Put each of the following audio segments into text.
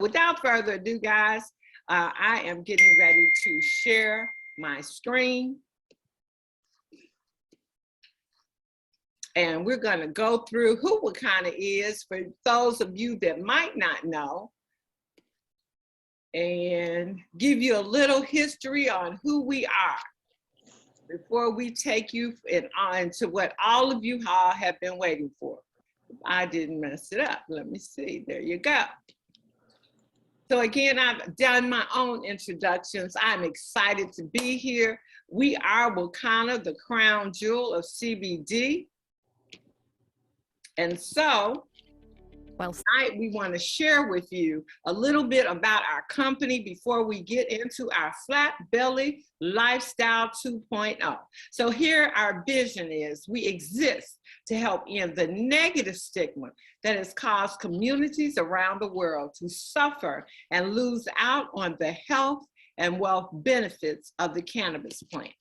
Without further ado, guys, I am getting ready to share my screen. And we're going to go through who Wakana is for those of you that might not know, and give you a little history on who we are before we take you into what all of you all have been waiting for. I didn't mess it up. Let me see. There you go. So again, I've done my own introductions. I'm excited to be here. We are Wakana, the crown jewel of CBD. And so tonight we want to share with you a little bit about our company before we get into our Flat Belly Lifestyle 2.0. So here our vision is we exist to help end the negative stigma that has caused communities around the world to suffer and lose out on the health and wealth benefits of the cannabis plant.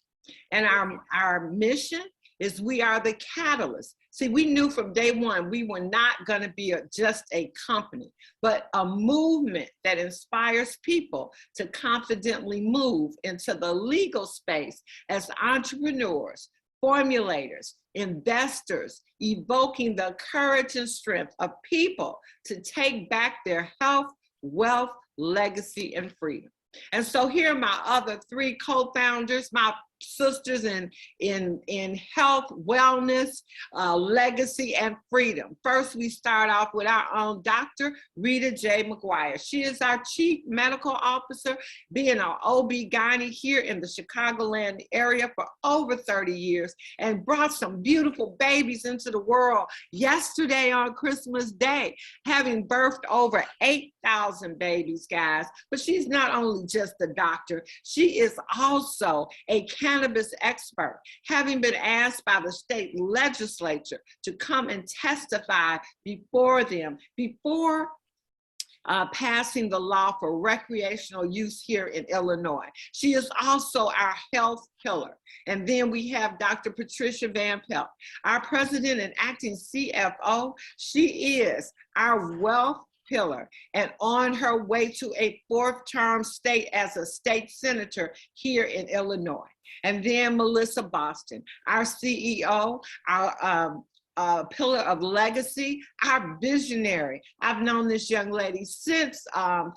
And our mission is we are the catalyst. See, we knew from day one we were not going to be just a company, but a movement that inspires people to confidently move into the legal space as entrepreneurs, formulators, investors, evoking the courage and strength of people to take back their health, wealth, legacy, and freedom. And so here are my other three co-founders, my sisters in health, wellness, legacy, and freedom. First, we start off with our own Dr. Rita J. McGuire. She is our Chief Medical Officer, being our OB-GYN here in the Chicagoland area for over 30 years, and brought some beautiful babies into the world yesterday on Christmas Day, having birthed over 8,000 babies, guys. But she's not only just a doctor, she is also a cannabis expert, having been asked by the state legislature to come and testify before them before passing the law for recreational use here in Illinois. She is also our health pillar. And then we have Dr. Patricia Van Pelt, our president and acting CFO. She is our wealth pillar and on her way to a fourth-term state as a state senator here in Illinois. And then Melissa Boston, our CEO, our pillar of legacy, our visionary. I've known this young lady since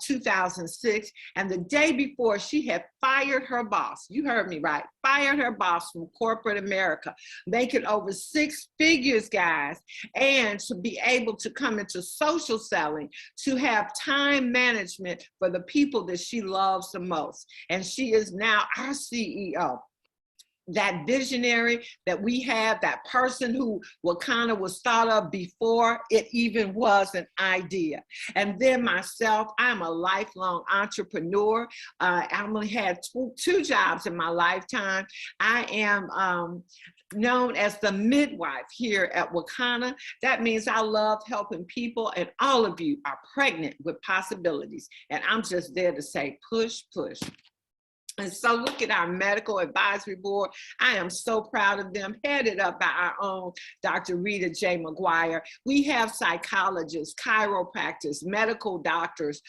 2006, and the day before she had fired her boss. You heard me right, fired her boss from corporate America, making over 6 figures, guys, and to be able to come into social selling, to have time management for the people that she loves the most. And she is now our CEO. That visionary that we have, that person who Wakana was thought of before it even was an idea. And then myself, I'm a lifelong entrepreneur. I only had two jobs in my lifetime. I am known as the midwife here at Wakana. That means I love helping people, and all of you are pregnant with possibilities. And I'm just there to say, push, push. And so look at our medical advisory board. I am so proud of them, headed up by our own Dr. Rita J. McGuire. We have psychologists, chiropractors, medical doctors.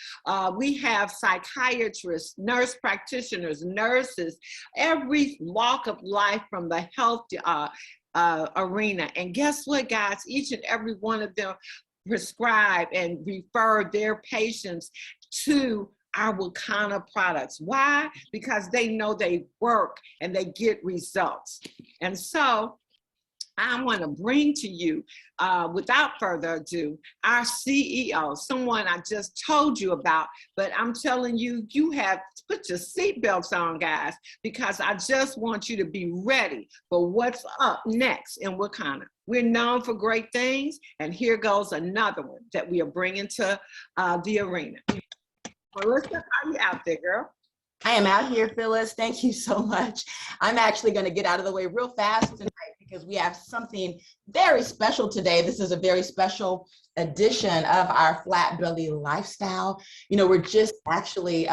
We have psychiatrists, nurse practitioners, nurses, every walk of life from the health arena. And guess what, guys? Each and every one of them prescribe and refer their patients to our Wakana products. Why? Because they know they work and they get results. And so I want to bring to you, without further ado, our CEO, someone I just told you about, but I'm telling you, you have to put your seatbelts on, guys, because I just want you to be ready for what's up next in Wakana. We're known for great things, and here goes another one that we are bringing to the arena. Melissa, how are you out there, girl? I am out here, Phyllis. Thank you so much. I'm actually going to get out of the way real fast tonight because we have something very special today. This is a very special edition of our Flat Belly Lifestyle. You know, we're just actually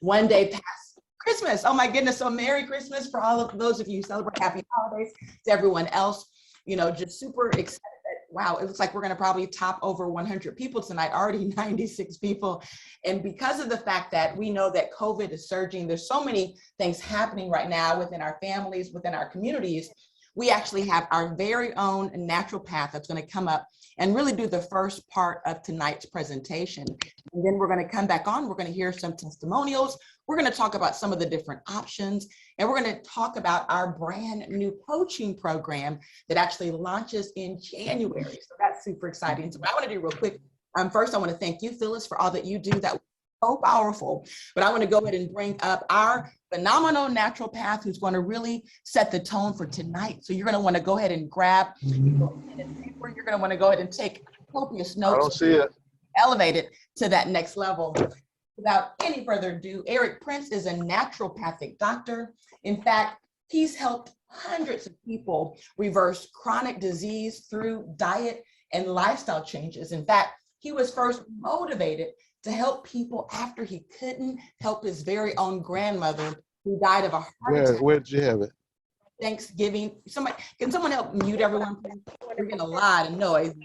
one day past Christmas. Oh my goodness. So Merry Christmas for all of those of you who celebrate. Happy holidays to everyone else. You know, just super excited that Wow, it looks like we're going to probably top over 100 people tonight, already 96 people. And because of the fact that we know that COVID is surging, there's so many things happening right now within our families, within our communities. We actually have our very own naturopath that's going to come up and really do the first part of tonight's presentation. And then we're going to come back on, we're going to hear some testimonials. We're going to talk about some of the different options, and we're going to talk about our brand new coaching program that actually launches in January. So that's super exciting. So what I want to do real quick, first I want to thank you, Phyllis, for all that you do. That was so powerful. But I want to go ahead and bring up our phenomenal naturopath who's going to really set the tone for tonight. So you're going to want to go ahead and grab your pen and paper. You're going to want to go ahead and take copious notes. I don't see it. Elevate it to that next level. Without any further ado, Eric Prince is a naturopathic doctor. In fact, he's helped hundreds of people reverse chronic disease through diet and lifestyle changes. In fact, he was first motivated to help people after he couldn't help his very own grandmother who died of a heart attack. Where did you have it? Thanksgiving. Can someone help mute everyone, please? We're getting a lot of noise.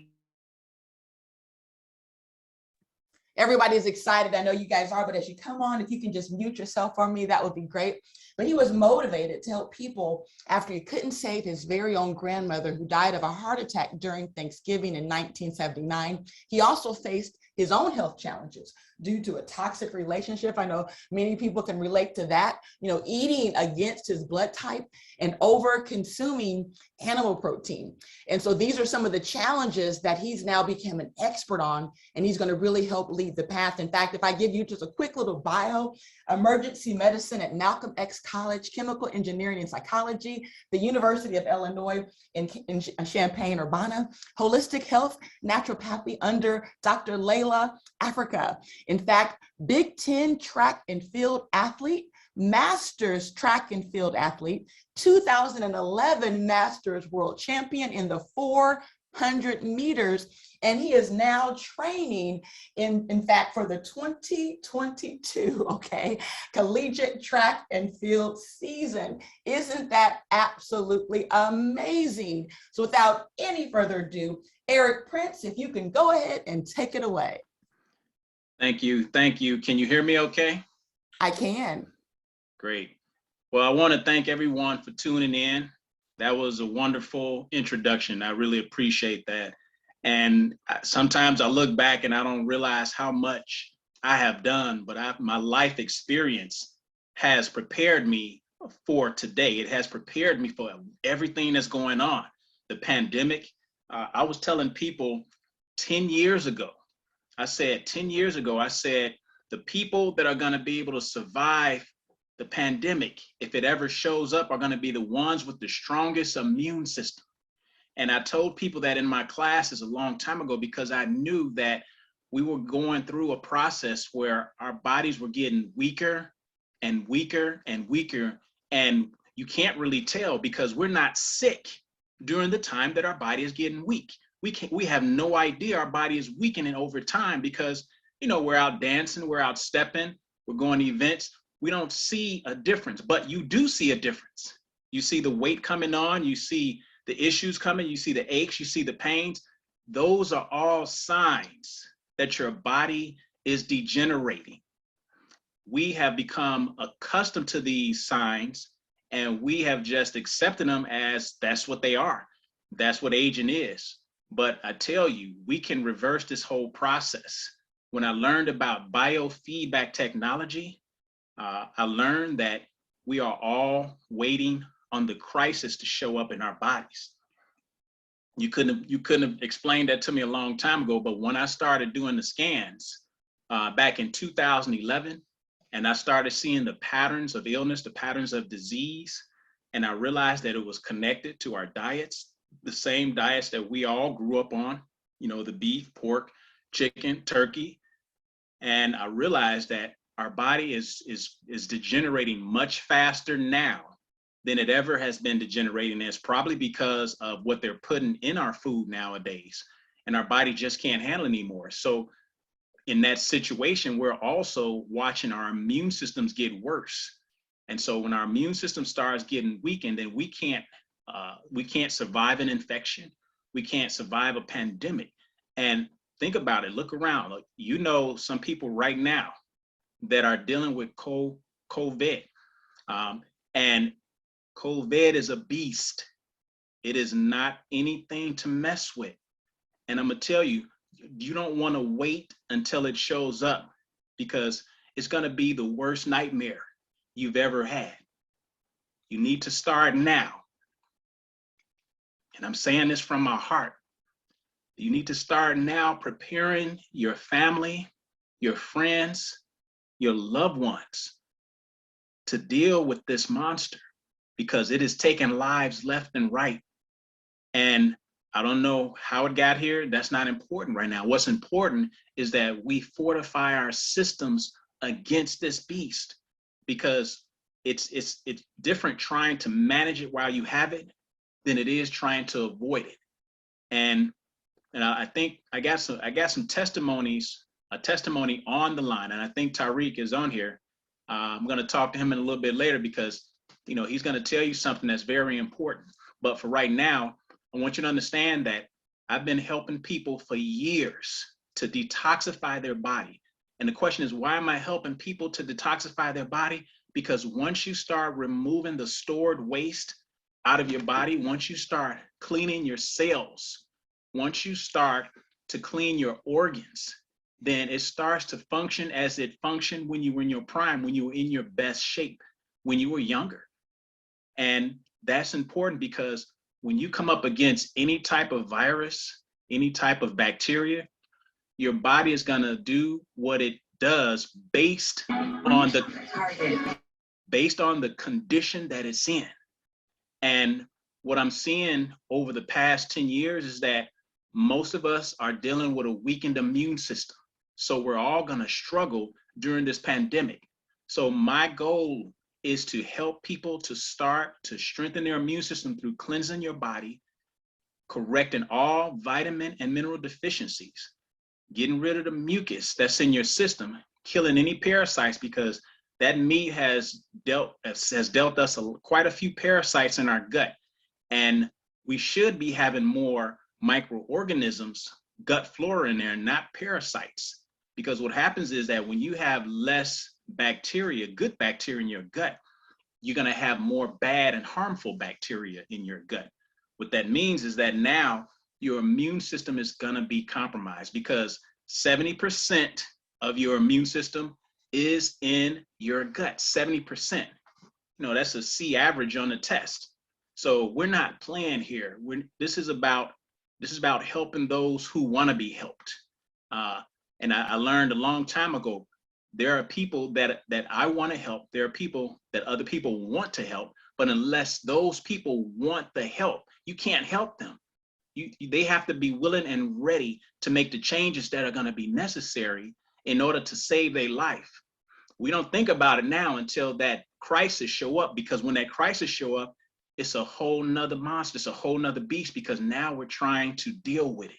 Everybody's excited. I know you guys are, but as you come on, if you can just mute yourself for me, that would be great. But he was motivated to help people after he couldn't save his very own grandmother who died of a heart attack during Thanksgiving in 1979. He also faced his own health challenges due to a toxic relationship. I know many people can relate to that, eating against his blood type and over consuming animal protein. And so these are some of the challenges that he's now become an expert on, and he's going to really help lead the path. In fact, if I give you just a quick little bio: emergency medicine at Malcolm X College, chemical engineering and psychology, the University of Illinois in Champaign-Urbana, holistic health, naturopathy under Dr. Layla Africa. In fact, Big Ten track and field athlete, Masters track and field athlete, 2011 Masters world champion in the 400 meters. And he is now training in fact, for the 2022, collegiate track and field season. Isn't that absolutely amazing? So without any further ado, Eric Prince, if you can go ahead and take it away. Thank you. Thank you. Can you hear me okay? I can. Great. Well, I want to thank everyone for tuning in. That was a wonderful introduction. I really appreciate that. And sometimes I look back and I don't realize how much I have done, but my life experience has prepared me for today. It has prepared me for everything that's going on. The pandemic, I was telling people 10 years ago, I said, the people that are going to be able to survive the pandemic, if it ever shows up, are going to be the ones with the strongest immune system. And I told people that in my classes a long time ago, because I knew that we were going through a process where our bodies were getting weaker and weaker and weaker. And you can't really tell because we're not sick during the time that our body is getting weak. We have no idea our body is weakening over time because, we're out dancing, we're out stepping, we're going to events. We don't see a difference, but you do see a difference. You see the weight coming on, you see the issues coming, you see the aches, you see the pains. Those are all signs that your body is degenerating. We have become accustomed to these signs and we have just accepted them as that's what they are. That's what aging is. But I tell you, we can reverse this whole process. When I learned about biofeedback technology, I learned that we are all waiting on the crisis to show up in our bodies. You couldn't have explained that to me a long time ago, but when I started doing the scans back in 2011, and I started seeing the patterns of illness, the patterns of disease, and I realized that it was connected to our diets, the same diets that we all grew up on, the beef, pork, chicken, turkey. And I realized that our body is degenerating much faster now than it ever has been degenerating. It's probably because of what they're putting in our food nowadays, and our body just can't handle it anymore. So in that situation, we're also watching our immune systems get worse. And so when our immune system starts getting weakened, then we can't survive an infection. we can't survive a pandemic. And think about it, look around. Look, you know, some people right now that are dealing with COVID. And COVID is a beast. It is not anything to mess with. And I'm gonna tell you, you don't want to wait until it shows up, because it's gonna be the worst nightmare you've ever had. You need to start now. And I'm saying this from my heart. You need to start now preparing your family, your friends, your loved ones to deal with this monster, because it is taking lives left and right. And I don't know how it got here. That's not important right now. What's important is that we fortify our systems against this beast, because it's different trying to manage it while you have it than it is trying to avoid it. And I think I got some testimonies, a testimony on the line, and I think Tariq is on here. I'm going to talk to him in a little bit later, because he's going to tell you something that's very important. But for right now, I want you to understand that I've been helping people for years to detoxify their body. And the question is, why am I helping people to detoxify their body? Because once you start removing the stored waste out of your body, once you start cleaning your cells, once you start to clean your organs, then it starts to function as it functioned when you were in your prime, when you were in your best shape, when you were younger. And that's important, because when you come up against any type of virus, any type of bacteria, your body is going to do what it does based on the condition that it's in. And what I'm seeing over the past 10 years is that most of us are dealing with a weakened immune system. So we're all going to struggle during this pandemic. So my goal is to help people to start to strengthen their immune system through cleansing your body, correcting all vitamin and mineral deficiencies, getting rid of the mucus that's in your system, killing any parasites, because that meat has dealt us quite a few parasites in our gut. And we should be having more microorganisms, gut flora in there, not parasites. Because what happens is that when you have less bacteria, good bacteria in your gut, you're going to have more bad and harmful bacteria in your gut. What that means is that now your immune system is going to be compromised, because 70% of your immune system is in your gut. 70%. That's a C average on the test. So we're not playing here. This is about helping those who want to be helped. And I learned a long time ago, there are people that I want to help. There are people that other people want to help. But unless those people want the help, you can't help them. They have to be willing and ready to make the changes that are going to be necessary in order to save their life. We don't think about it now until that crisis show up, because when that crisis show up, it's a whole nother monster. It's a whole nother beast, because now we're trying to deal with it.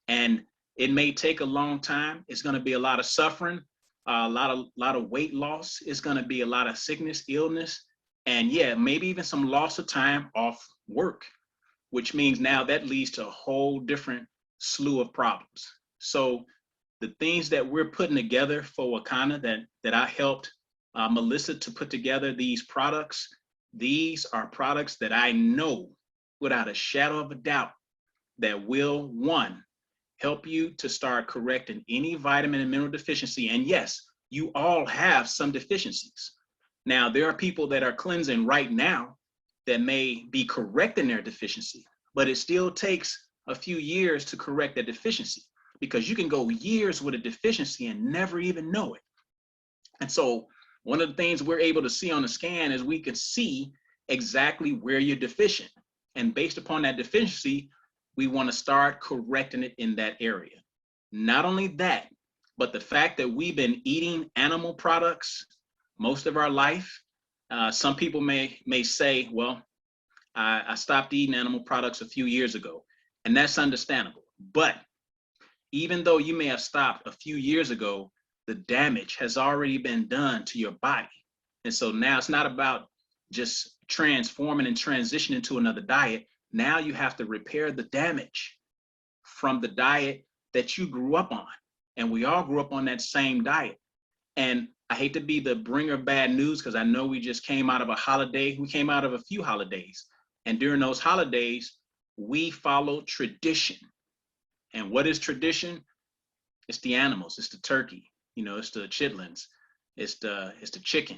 And it may take a long time. It's going to be a lot of suffering, a lot of weight loss. It's going to be a lot of sickness, illness, and maybe even some loss of time off work, which means now that leads to a whole different slew of problems. So the things that we're putting together for Wakanda, that I helped Melissa to put together, these products, these are products that I know without a shadow of a doubt that will, one, help you to start correcting any vitamin and mineral deficiency. And yes, you all have some deficiencies. Now, there are people that are cleansing right now that may be correcting their deficiency, but it still takes a few years to correct that deficiency, because you can go years with a deficiency and never even know it. And so one of the things we're able to see on the scan is we can see exactly where you're deficient. And based upon that deficiency, we want to start correcting it in that area. Not only that, but the fact that we've been eating animal products most of our life. Some people may say, well, I stopped eating animal products a few years ago, and that's understandable. But even though you may have stopped a few years ago, the damage has already been done to your body. And so now it's not about just transforming and transitioning to another diet. Now you have to repair the damage. from the diet that you grew up on. And we all grew up on that same diet. And I hate to be the bringer of bad news, because I know we just came out of a holiday. We came out of a few holidays. And during those holidays, we followed tradition. And what is tradition? It's the animals, it's the turkey, it's the chitlins, it's the chicken,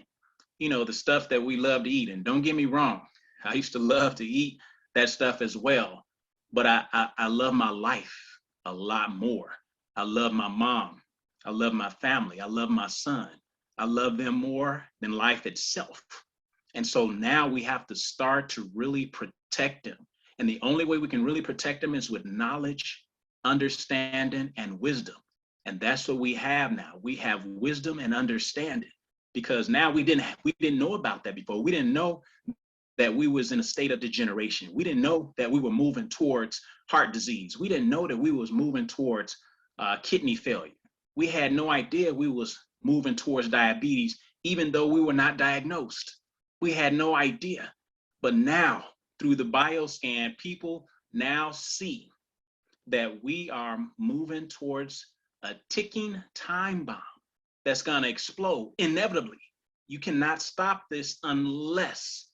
the stuff that we love to eat. And don't get me wrong, I used to love to eat that stuff as well. But I love my life a lot more. I love my mom. I love my family. I love my son. I love them more than life itself. And so now we have to start to really protect them. And the only way we can really protect them is with knowledge, understanding, and wisdom. And that's what we have now. We have wisdom and understanding, because now we didn't know about that before. We didn't know that we was in a state of degeneration. We didn't know that we were moving towards heart disease. We didn't know that we was moving towards kidney failure. We had no idea we was moving towards diabetes, even though we were not diagnosed. We had no idea. But now, through the bioscan, people now see that we are moving towards a ticking time bomb that's going to explode inevitably. You cannot stop this unless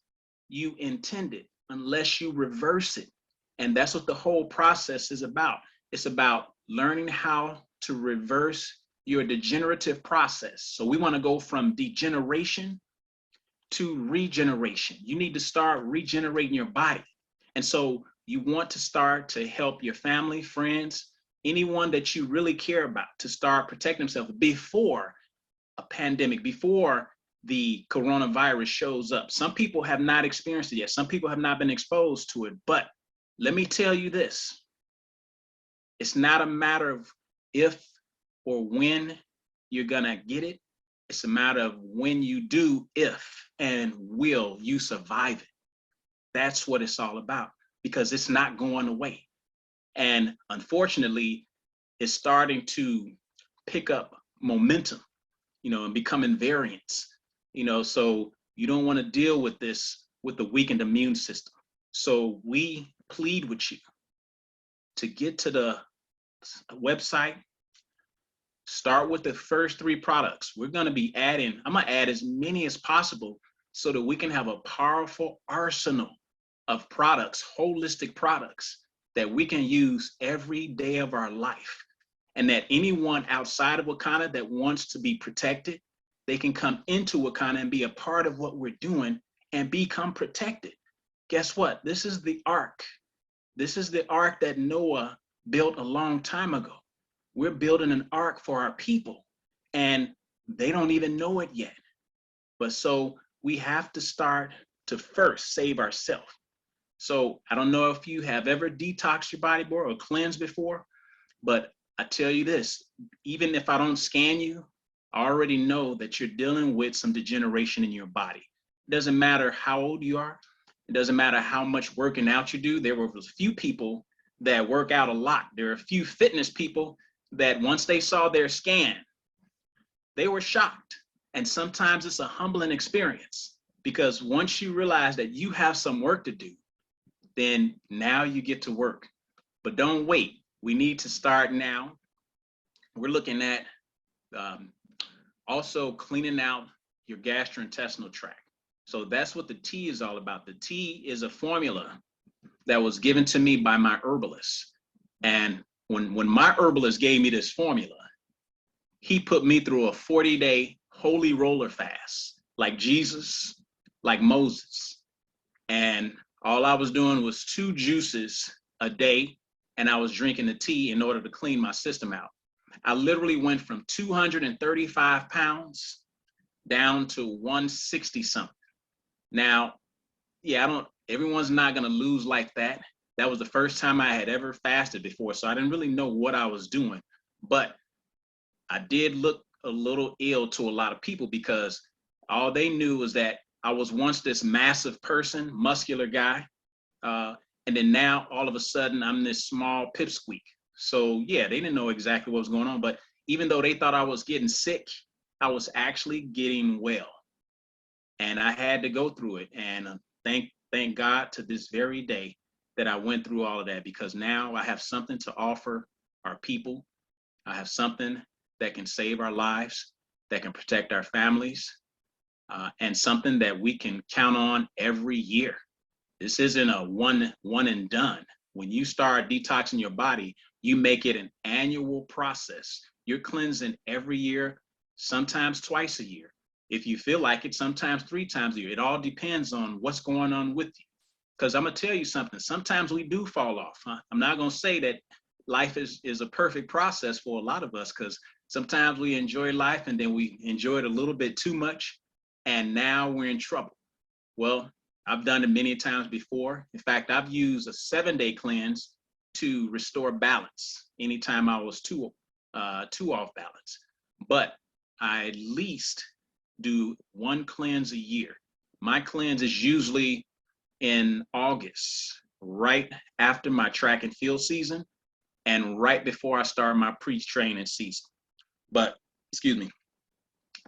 you intend it, unless you reverse it. And that's what the whole process is about. It's about learning how to reverse your degenerative process. So we want to go from degeneration to regeneration. You need to start regenerating your body. And so you want to start to help your family, friends, anyone that you really care about, to start protecting themselves before a pandemic, before the coronavirus shows up. Some people have not experienced it yet. Some people have not been exposed to it. But let me tell you this, it's not a matter of if or when you're gonna get it. It's a matter of when you do, if and will you survive it. That's what it's all about, because it's not going away. And unfortunately, it's starting to pick up momentum, and becoming variants, so you don't want to deal with this with the weakened immune system. So we plead with you to get to the website, start with the first 3 products. We're going to be adding, I'm going to add as many as possible so that we can have a powerful arsenal of products, holistic products that we can use every day of our life. And that anyone outside of Wakanda that wants to be protected, they can come into Wakanda and be a part of what we're doing and become protected. Guess what? This is the ark. This is the ark that Noah built a long time ago. We're building an ark for our people, and they don't even know it yet. But so we have to start to first save ourselves. So I don't know if you have ever detoxed your body before or cleansed before, but I tell you this, even if I don't scan you, I already know that you're dealing with some degeneration in your body. It doesn't matter how old you are. It doesn't matter how much working out you do. There were a few people that work out a lot. There are a few fitness people that once they saw their scan, they were shocked. And sometimes it's a humbling experience, because once you realize that you have some work to do, then now you get to work. But don't wait. We need to start now. We're looking at also cleaning out your gastrointestinal tract. So that's what the tea is all about. The tea is a formula that was given to me by my herbalist. And when my herbalist gave me this formula, he put me through a 40-day holy roller fast, like Jesus, like Moses. And all I was doing was 2 juices a day, and I was drinking the tea in order to clean my system out. I literally went from 235 pounds down to 160 something. Now, yeah, everyone's not gonna lose like that. That was the first time I had ever fasted before, so I didn't really know what I was doing. But I did look a little ill to a lot of people, because all they knew was that I was once this massive person, muscular guy, and then now all of a sudden I'm this small pipsqueak. So yeah, they didn't know exactly what was going on, but even though they thought I was getting sick, I was actually getting well. And I had to go through it. And thank God to this very day that I went through all of that, because now I have something to offer our people. I have something that can save our lives, that can protect our families, and something that we can count on every year. This isn't a one and done. When you start detoxing your body, you make it an annual process. You're cleansing every year, sometimes twice a year. If you feel like it, sometimes 3 times a year. It all depends on what's going on with you. Because I'm gonna tell you something, sometimes we do fall off. I'm not gonna say that life is a perfect process for a lot of us, because sometimes we enjoy life and then we enjoy it a little bit too much, and now we're in trouble. Well, I've done it many times before. In fact, I've used a 7-day cleanse to restore balance anytime I was too off balance. But I at least do 1 cleanse a year. My cleanse is usually in August, right after my track and field season, and right before I start my pre-training season. But excuse me.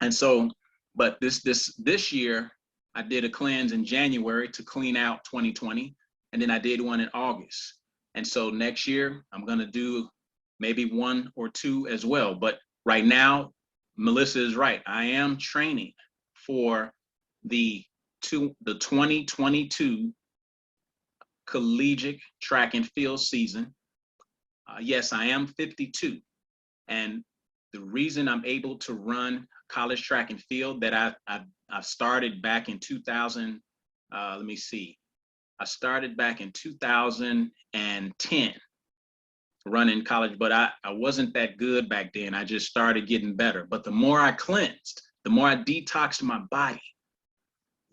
And so, but this year, I did a cleanse in January to clean out 2020, and then I did one in August. And so next year, I'm gonna do maybe 1 or 2 as well. But right now, Melissa is right. I am training for the 2022 collegiate track and field season. Yes, I am 52. And the reason I'm able to run college track and field that I've started back in 2000, let me see. I started back in 2010 running college, but I wasn't that good back then. I just started getting better. But the more I cleansed, the more I detoxed my body,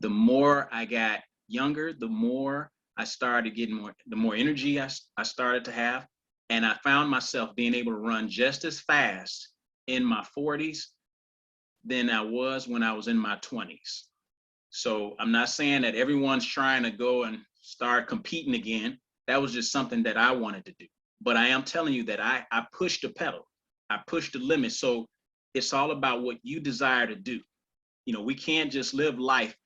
the more I got younger, the more I started getting the more energy I started to have. And I found myself being able to run just as fast in my 40s than I was when I was in my 20s. So I'm not saying that everyone's trying to go and start competing again. That was just something that I wanted to do. But I am telling you that I pushed the pedal. I pushed the limit. So it's all about what you desire to do. You know, we can't just live life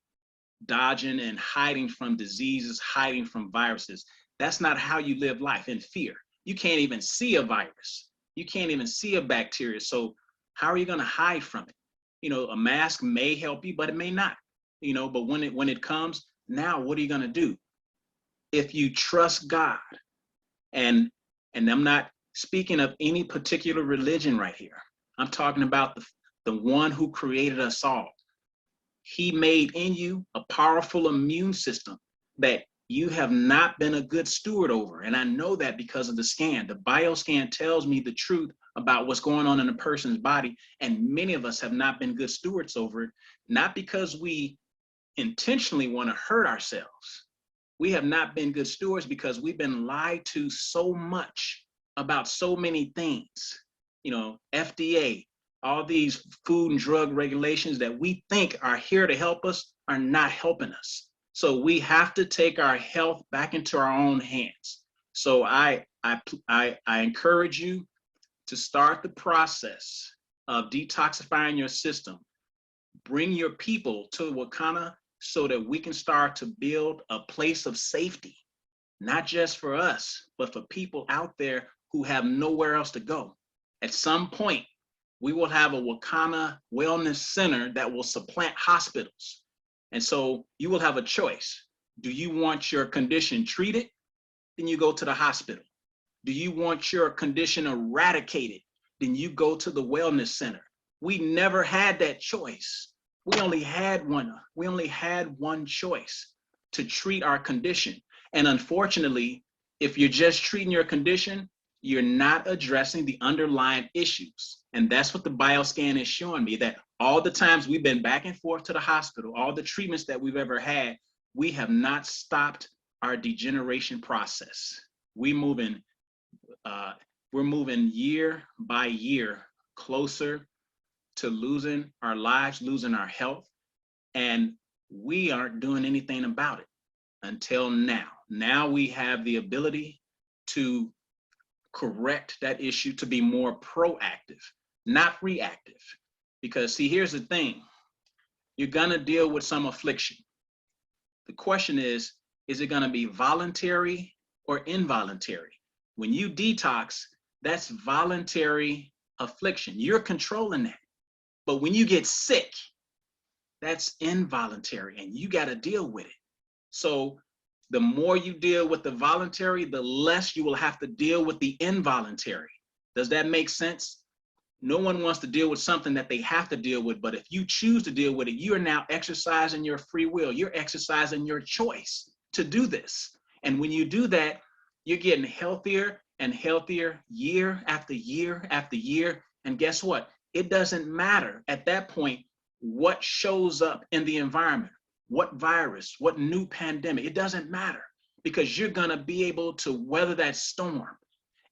dodging and hiding from diseases, hiding from viruses. That's not how you live life, in fear. You can't even see a virus. You can't even see a bacteria. So how are you going to hide from it? You know, a mask may help you, but it may not. You know, but when it comes, now what are you going to do? If you trust God, and I'm not speaking of any particular religion right here. I'm talking about the one who created us all. He made in you a powerful immune system that you have not been a good steward over. And I know that because of the scan. The bioscan tells me the truth about what's going on in a person's body. And many of us have not been good stewards over it, not because we intentionally want to hurt ourselves. We have not been good stewards because we've been lied to so much about so many things. You know, FDA, all these food and drug regulations that we think are here to help us are not helping us. So we have to take our health back into our own hands. So I encourage you to start the process of detoxifying your system. Bring your people to Wakana so that we can start to build a place of safety, not just for us, but for people out there who have nowhere else to go. At some point, we will have a Wakana Wellness Center that will supplant hospitals. And so you will have a choice. Do you want your condition treated? Then you go to the hospital. Do you want your condition eradicated? Then you go to the wellness center. We never had that choice. We only had one. We only had one choice: to treat our condition. And unfortunately, if you're just treating your condition, you're not addressing the underlying issues. And that's what the bioscan is showing me, that all the times we've been back and forth to the hospital, all the treatments that we've ever had, we have not stopped our degeneration process. We're moving year by year closer to losing our lives, losing our health, and we aren't doing anything about it until now. Now we have the ability to correct that issue, to be more proactive, not reactive. Because see, here's the thing, you're gonna deal with some affliction. The question is it gonna be voluntary or involuntary. When you detox, that's voluntary affliction. You're controlling that. But when you get sick, that's involuntary and you got to deal with it. So the more you deal with the voluntary, the less you will have to deal with the involuntary. Does that make sense? No one wants to deal with something that they have to deal with, but if you choose to deal with it, you are now exercising your free will. You're exercising your choice to do this. And when you do that, you're getting healthier and healthier year after year after year. And guess what? It doesn't matter at that point what shows up in the environment, what virus, what new pandemic, it doesn't matter because you're gonna be able to weather that storm.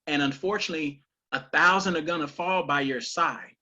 And unfortunately, 1,000 are gonna fall by your side,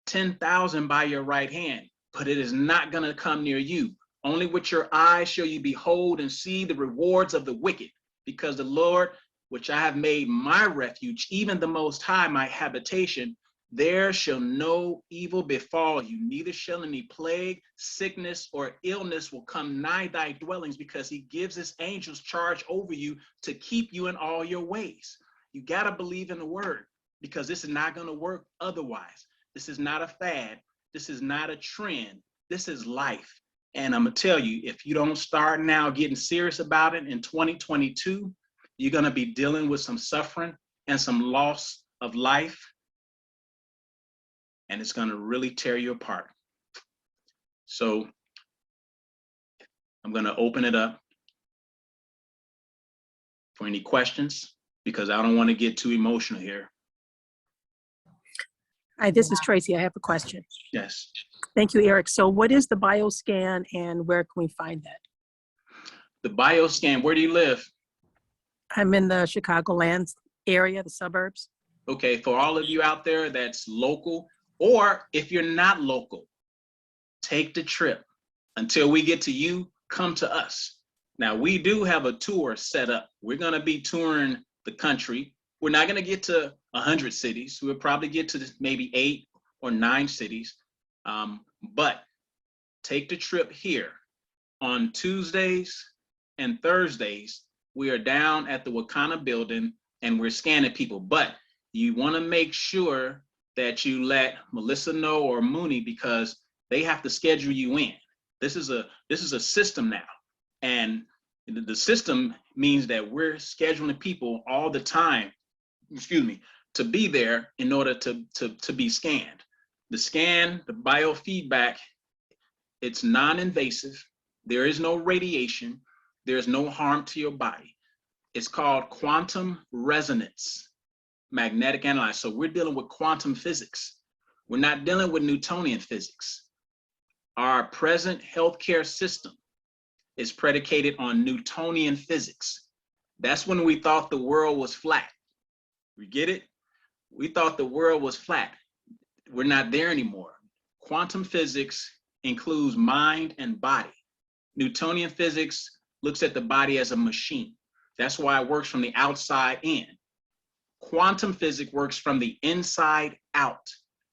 10,000 by your right hand, but it is not gonna come near you. Only with your eyes shall you behold and see the rewards of the wicked, because the Lord, which I have made my refuge, even the Most High, my habitation, there shall no evil befall you, neither shall any plague, sickness, or illness will come nigh thy dwellings, because he gives his angels charge over you to keep you in all your ways. You got to believe in the word, because this is not going to work otherwise. This is not a fad. This is not a trend. This is life. And I'm going to tell you, if you don't start now getting serious about it in 2022, you're going to be dealing with some suffering and some loss of life. And it's going to really tear you apart. So I'm going to open it up for any questions, because I don't want to get too emotional here. Hi, this is Tracy. I have a question. Yes. Thank you, Eric. So what is the bioscan and where can we find that? The bioscan, where do you live? I'm in the Chicagoland area, the suburbs. Okay, for all of you out there that's local, or if you're not local, take the trip. Until we get to you, come to us. Now, we do have a tour set up. We're going to be touring the country. We're not going to get to 100 cities. We'll probably get to maybe 8 or 9 cities. But take the trip here. On Tuesdays and Thursdays, we are down at the Wakana building and we're scanning people. But you want to make sure that you let Melissa know or Mooney, because they have to schedule you in. This is a system now. And the system means that we're scheduling people all the time, to be there in order to be scanned. The scan, the biofeedback, it's non-invasive. There is no radiation. There's no harm to your body. It's called quantum resonance magnetic analysis. So we're dealing with quantum physics. We're not dealing with Newtonian physics. Our present healthcare system is predicated on Newtonian physics. That's when we thought the world was flat. We get it? We thought the world was flat. We're not there anymore. Quantum physics includes mind and body. Newtonian physics looks at the body as a machine. That's why it works from the outside in. Quantum physics works from the inside out.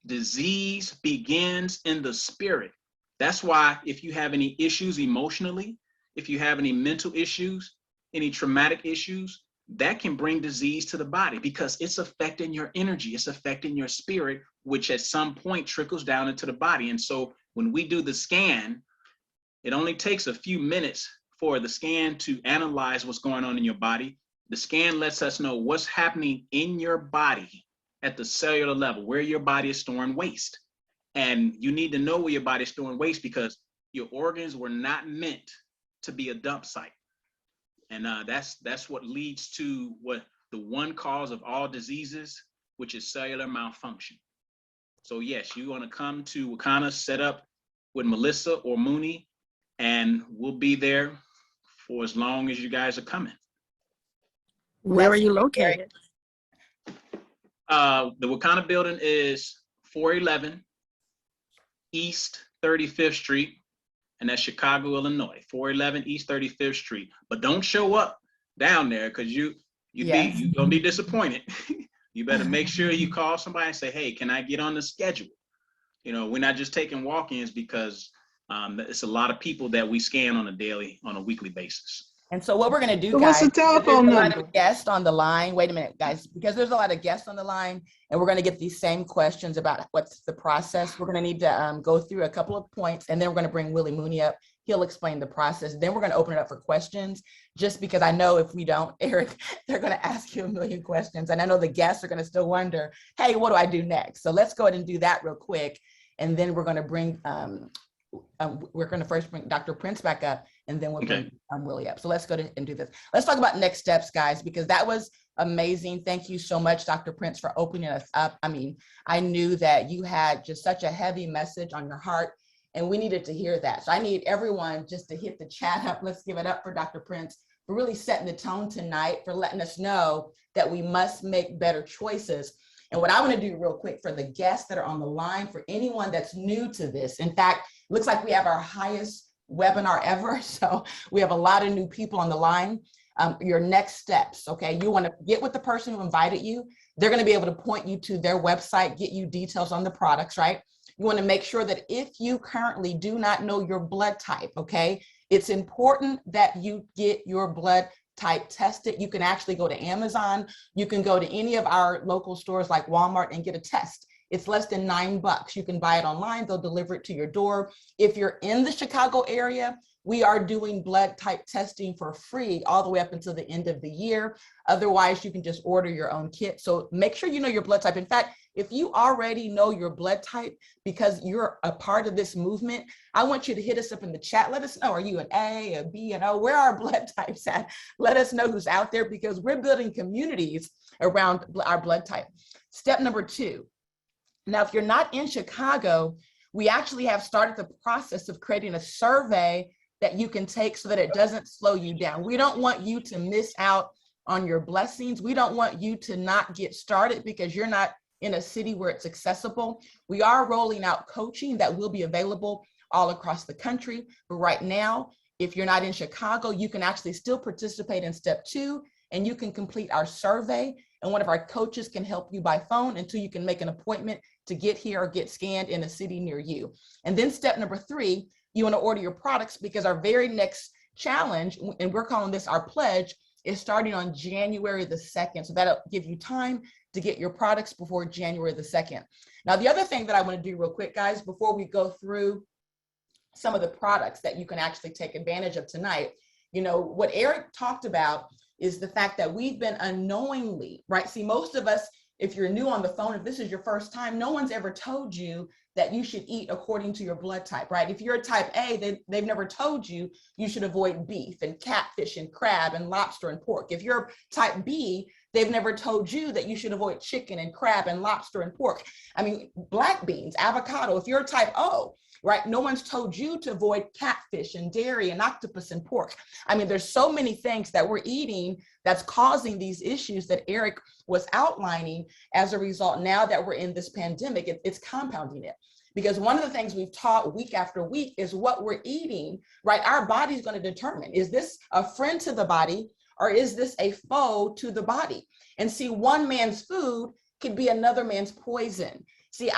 Disease begins in the spirit. That's why if you have any issues emotionally, if you have any mental issues, any traumatic issues, that can bring disease to the body, because it's affecting your energy, it's affecting your spirit, which at some point trickles down into the body. And so when we do the scan, it only takes a few minutes for the scan to analyze what's going on in your body. The scan lets us know what's happening in your body at the cellular level, where your body is storing waste. And you need to know where your body is storing waste, because your organs were not meant to be a dump site. And that's what leads to what the one cause of all diseases, which is cellular malfunction. So yes, you want to come to Wakana, set up with Melissa or Mooney, and we'll be there for as long as you guys are coming. Where are you located? The Wakana building is 411 East 35th Street, and that's Chicago, Illinois. 411 East 35th Street. But don't show up down there, because you're gonna be disappointed. You better make sure you call somebody and say, hey, can I get on the schedule? You know, we're not just taking walk-ins, because it's a lot of people that we scan on a weekly basis. And so what we're going to do, So what's guys, the because there's telephone a lot number? of guests on the line. Wait a minute, guys, because there's a lot of guests on the line, and we're going to get these same questions about what's the process. We're going to need to go through a couple of points, and then we're going to bring Willie Mooney up. He'll explain the process. Then we're going to open it up for questions, just because I know if we don't, Eric, they're going to ask you a million questions. And I know the guests are going to still wonder, hey, what do I do next? So let's go ahead and do that real quick. And then we're going to bring, we're going to first bring Dr. Prince back up, and then we'll bring Willie up. So let's go and do this. Let's talk about next steps, guys, because that was amazing. Thank you so much, Dr. Prince, for opening us up. I mean, I knew that you had just such a heavy message on your heart, and we needed to hear that. So I need everyone just to hit the chat up. Let's give it up for Dr. Prince for really setting the tone tonight, for letting us know that we must make better choices. And what I want to do real quick for the guests that are on the line, for anyone that's new to this, in fact, looks like we have our highest webinar ever. So we have a lot of new people on the line. Your next steps, okay? You want to get with the person who invited you. They're going to be able to point you to their website, get you details on the products, right? You want to make sure that if you currently do not know your blood type, okay, it's important that you get your blood type tested. You can actually go to Amazon. You can go to any of our local stores like Walmart and get a test. It's less than $9. You can buy it online. They'll deliver it to your door. If you're in the Chicago area, we are doing blood type testing for free all the way up until the end of the year. Otherwise, you can just order your own kit. So make sure you know your blood type. In fact, if you already know your blood type because you're a part of this movement, I want you to hit us up in the chat. Let us know, are you an A, a B, an O? Where are our blood types at? Let us know who's out there, because we're building communities around our blood type. Step number 2. Now, if you're not in Chicago, we actually have started the process of creating a survey that you can take so that it doesn't slow you down. We don't want you to miss out on your blessings. We don't want you to not get started because you're not in a city where it's accessible. We are rolling out coaching that will be available all across the country. But right now, if you're not in Chicago, you can actually still participate in step 2, and you can complete our survey. And one of our coaches can help you by phone until you can make an appointment to get here or get scanned in a city near you. And then step number 3, you want to order your products, because our very next challenge, and we're calling this our pledge, is starting on January the 2nd. So that'll give you time to get your products before January the 2nd. Now, the other thing that I want to do real quick, guys, before we go through some of the products that you can actually take advantage of tonight, you know, what Eric talked about is the fact that we've been unknowingly, right? See, most of us, if you're new on the phone, if this is your first time, no one's ever told you that you should eat according to your blood type, right? If you're a type A, they've never told you you should avoid beef and catfish and crab and lobster and pork. If you're type B, they've never told you that you should avoid chicken and crab and lobster and pork. I mean, black beans, avocado. If you're type O, right? No one's told you to avoid catfish and dairy and octopus and pork. I mean, there's so many things that we're eating that's causing these issues that Eric was outlining as a result. Now that we're in this pandemic, it's compounding it. Because one of the things we've taught week after week is what we're eating, right? Our body's going to determine, is this a friend to the body or is this a foe to the body? And see, one man's food could be another man's poison. See,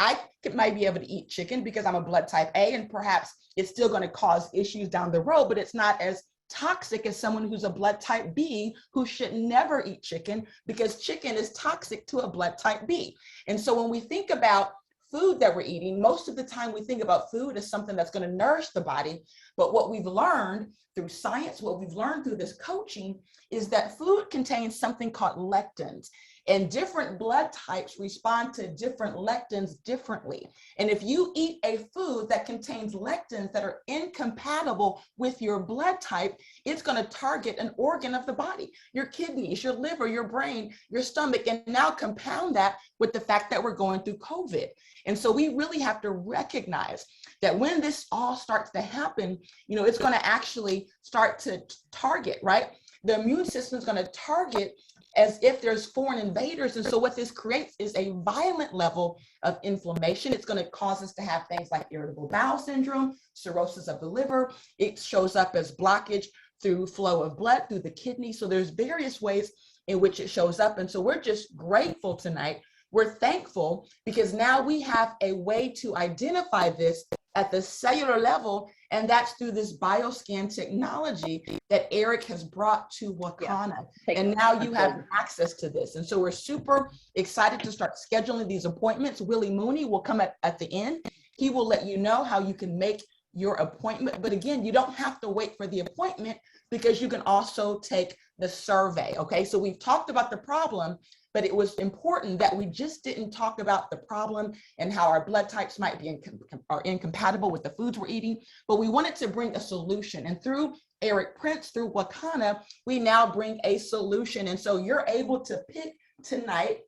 might be able to eat chicken because I'm a blood type A, and perhaps it's still going to cause issues down the road, but it's not as toxic as someone who's a blood type B who should never eat chicken, because chicken is toxic to a blood type B. And so when we think about food that we're eating, most of the time we think about food as something that's going to nourish the body. But what we've learned through science, what we've learned through this coaching, is that food contains something called lectins. And different blood types respond to different lectins differently. And if you eat a food that contains lectins that are incompatible with your blood type, it's going to target an organ of the body, your kidneys, your liver, your brain, your stomach, and now compound that with the fact that we're going through COVID. And so we really have to recognize that when this all starts to happen, you know, it's going to actually start to target, right? The immune system is going to target as if there's foreign invaders. And so what this creates is a violent level of inflammation. It's going to cause us to have things like irritable bowel syndrome, cirrhosis of the liver. It shows up as blockage through flow of blood through the kidney. So there's various ways in which it shows up. And so we're just grateful tonight. We're thankful because now we have a way to identify this at the cellular level, and that's through this bioscan technology that Eric has brought to Wakana. And now you have access to this. And so we're super excited to start scheduling these appointments. Willie Mooney will come at the end. He will let you know how you can make your appointment. But again, you don't have to wait for the appointment because you can also take the survey, okay? So we've talked about the problem, but it was important that we just didn't talk about the problem and how our blood types might be are incompatible with the foods we're eating, but we wanted to bring a solution. And through Eric Prince, through Wakana, we now bring a solution. And so you're able to pick tonight,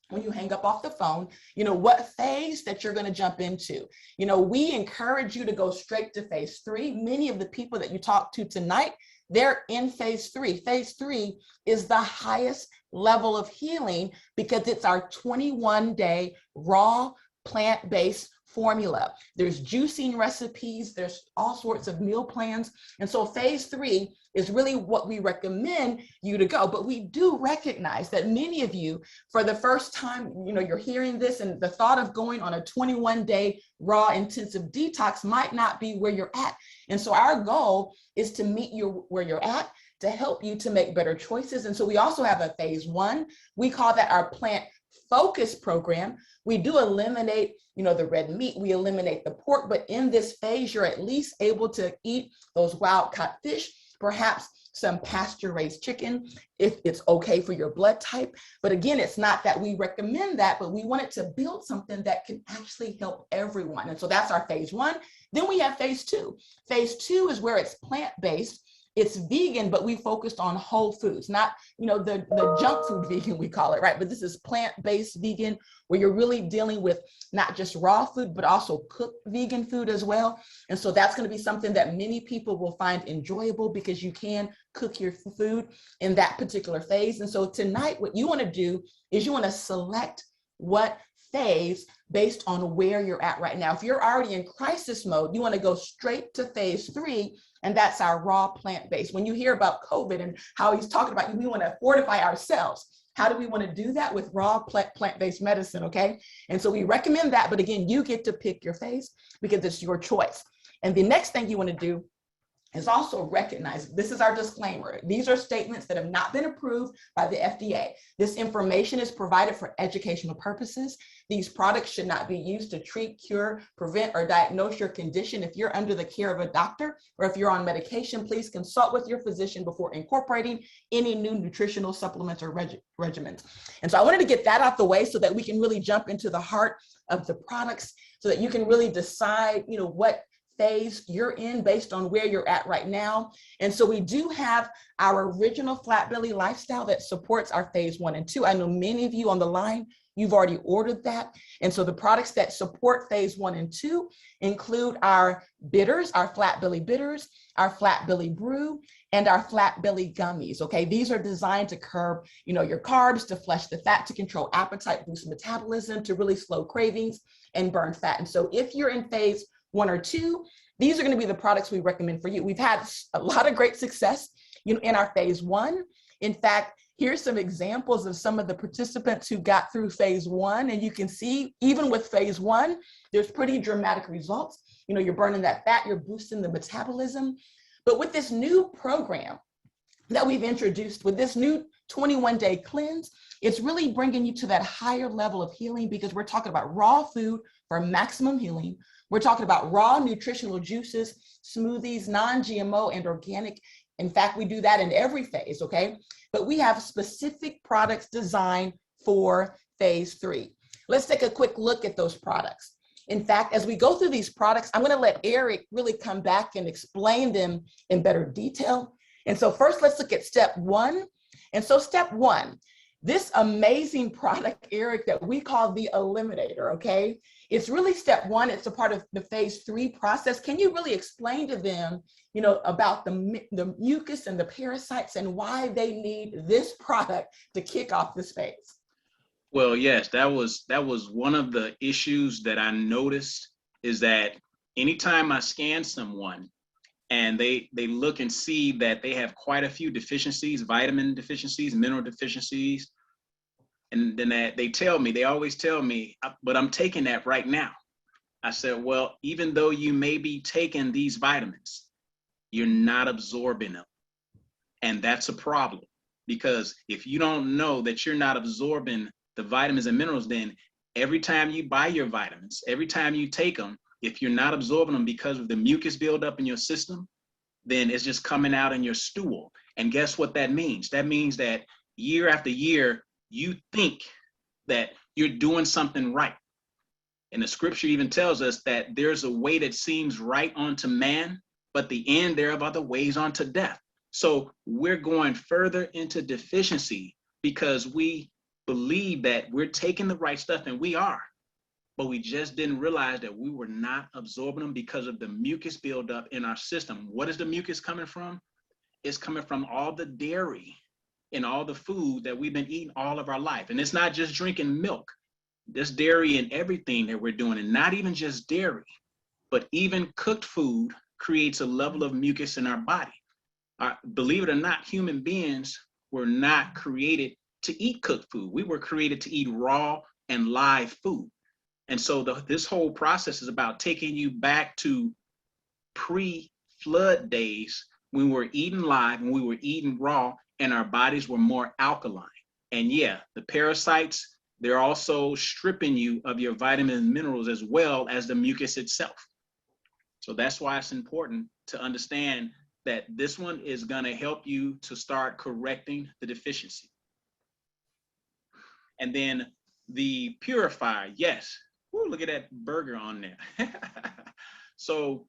when you hang up off the phone, what phase that you're going to jump into. We encourage you to go straight to phase 3. Many of the people that you talk to tonight, they're in phase 3. Phase 3 is the highest level of healing because it's our 21-day raw plant-based formula. There's juicing recipes, there's all sorts of meal plans. And so phase 3 is really what we recommend you to go. But we do recognize that many of you, for the first time, you're hearing this, and the thought of going on a 21-day raw intensive detox might not be where you're at. And so our goal is to meet you where you're at, to help you to make better choices. And so we also have a phase 1. We call that our plant focus program. We do eliminate, the red meat, we eliminate the pork, but in this phase, you're at least able to eat those wild caught fish, perhaps some pasture raised chicken, if it's okay for your blood type. But again, it's not that we recommend that, but we wanted to build something that can actually help everyone. And so that's our phase 1. Then we have phase 2. Phase 2 is where it's plant-based. It's vegan, but we focused on whole foods, not, the junk food vegan, we call it, right? But this is plant-based vegan, where you're really dealing with not just raw food, but also cooked vegan food as well. And so that's going to be something that many people will find enjoyable because you can cook your food in that particular phase. And so tonight, what you want to do is you want to select what phase based on where you're at right now. If you're already in crisis mode, you want to go straight to phase 3, and that's our raw plant-based. When you hear about COVID and how he's talking about, we want to fortify ourselves. How do we want to do that? With raw plant-based medicine, okay? And so we recommend that, but again, you get to pick your phase because it's your choice. And the next thing you want to do is also recognize, this is our disclaimer. These are statements that have not been approved by the FDA. This information is provided for educational purposes. These products should not be used to treat, cure, prevent, or diagnose your condition. If you're under the care of a doctor or if you're on medication, please consult with your physician before incorporating any new nutritional supplements or regimens. And so I wanted to get that out the way so that we can really jump into the heart of the products so that you can really decide, what phase you're in based on where you're at right now. And so we do have our original Flat Belly lifestyle that supports our phase 1 and 2. I know many of you on the line, you've already ordered that. And so the products that support phase 1 and 2 include our bitters, our Flat Belly bitters, our Flat Belly brew, and our Flat Belly gummies. Okay, these are designed to curb, your carbs, to flush the fat, to control appetite, boost metabolism, to really slow cravings and burn fat. And so if you're in phase 1 or 2, these are going to be the products we recommend for you. We've had a lot of great success, in our phase 1. In fact, here's some examples of some of the participants who got through phase 1. And you can see, even with phase 1, there's pretty dramatic results. You're burning that fat, you're boosting the metabolism. But with this new program that we've introduced, with this new 21-day cleanse, it's really bringing you to that higher level of healing because we're talking about raw food for maximum healing. We're talking about raw nutritional juices, smoothies, non-GMO and organic. In fact, we do that in every phase, okay? But we have specific products designed for phase 3. Let's take a quick look at those products. In fact, as we go through these products, I'm going to let Eric really come back and explain them in better detail. And so first, let's look at step 1. And so step 1, this amazing product, Eric, that we call the Eliminator, okay? It's really step 1. It's a part of the phase 3 process. Can you really explain to them, about the mucus and the parasites and why they need this product to kick off this phase? Well, yes, that was one of the issues that I noticed, is that anytime I scan someone and they look and see that they have quite a few deficiencies, vitamin deficiencies, mineral deficiencies, and then they always tell me, but I'm taking that right now. I said, well, even though you may be taking these vitamins, you're not absorbing them. And that's a problem, because if you don't know that you're not absorbing the vitamins and minerals, then every time you buy your vitamins, every time you take them, if you're not absorbing them because of the mucus buildup in your system, then it's just coming out in your stool. And guess what that means? That means that year after year, you think that you're doing something right. And the scripture even tells us that there's a way that seems right unto man, but the end thereof are the ways unto death. So we're going further into deficiency because we believe that we're taking the right stuff, and we are, but we just didn't realize that we were not absorbing them because of the mucus buildup in our system. What is the mucus coming from? It's coming from all the dairy and all the food that we've been eating all of our life. And it's not just drinking milk. There's dairy in everything that we're doing, and not even just dairy, but even cooked food creates a level of mucus in our body. Believe it or not, human beings were not created to eat cooked food. We were created to eat raw and live food. And so this whole process is about taking you back to pre-flood days when we were eating live and we were eating raw and our bodies were more alkaline. And yeah, the parasites, they're also stripping you of your vitamins and minerals as well as the mucus itself. So that's why it's important to understand that this one is going to help you to start correcting the deficiency. And then the purifier, yes. Ooh, look at that burger on there. So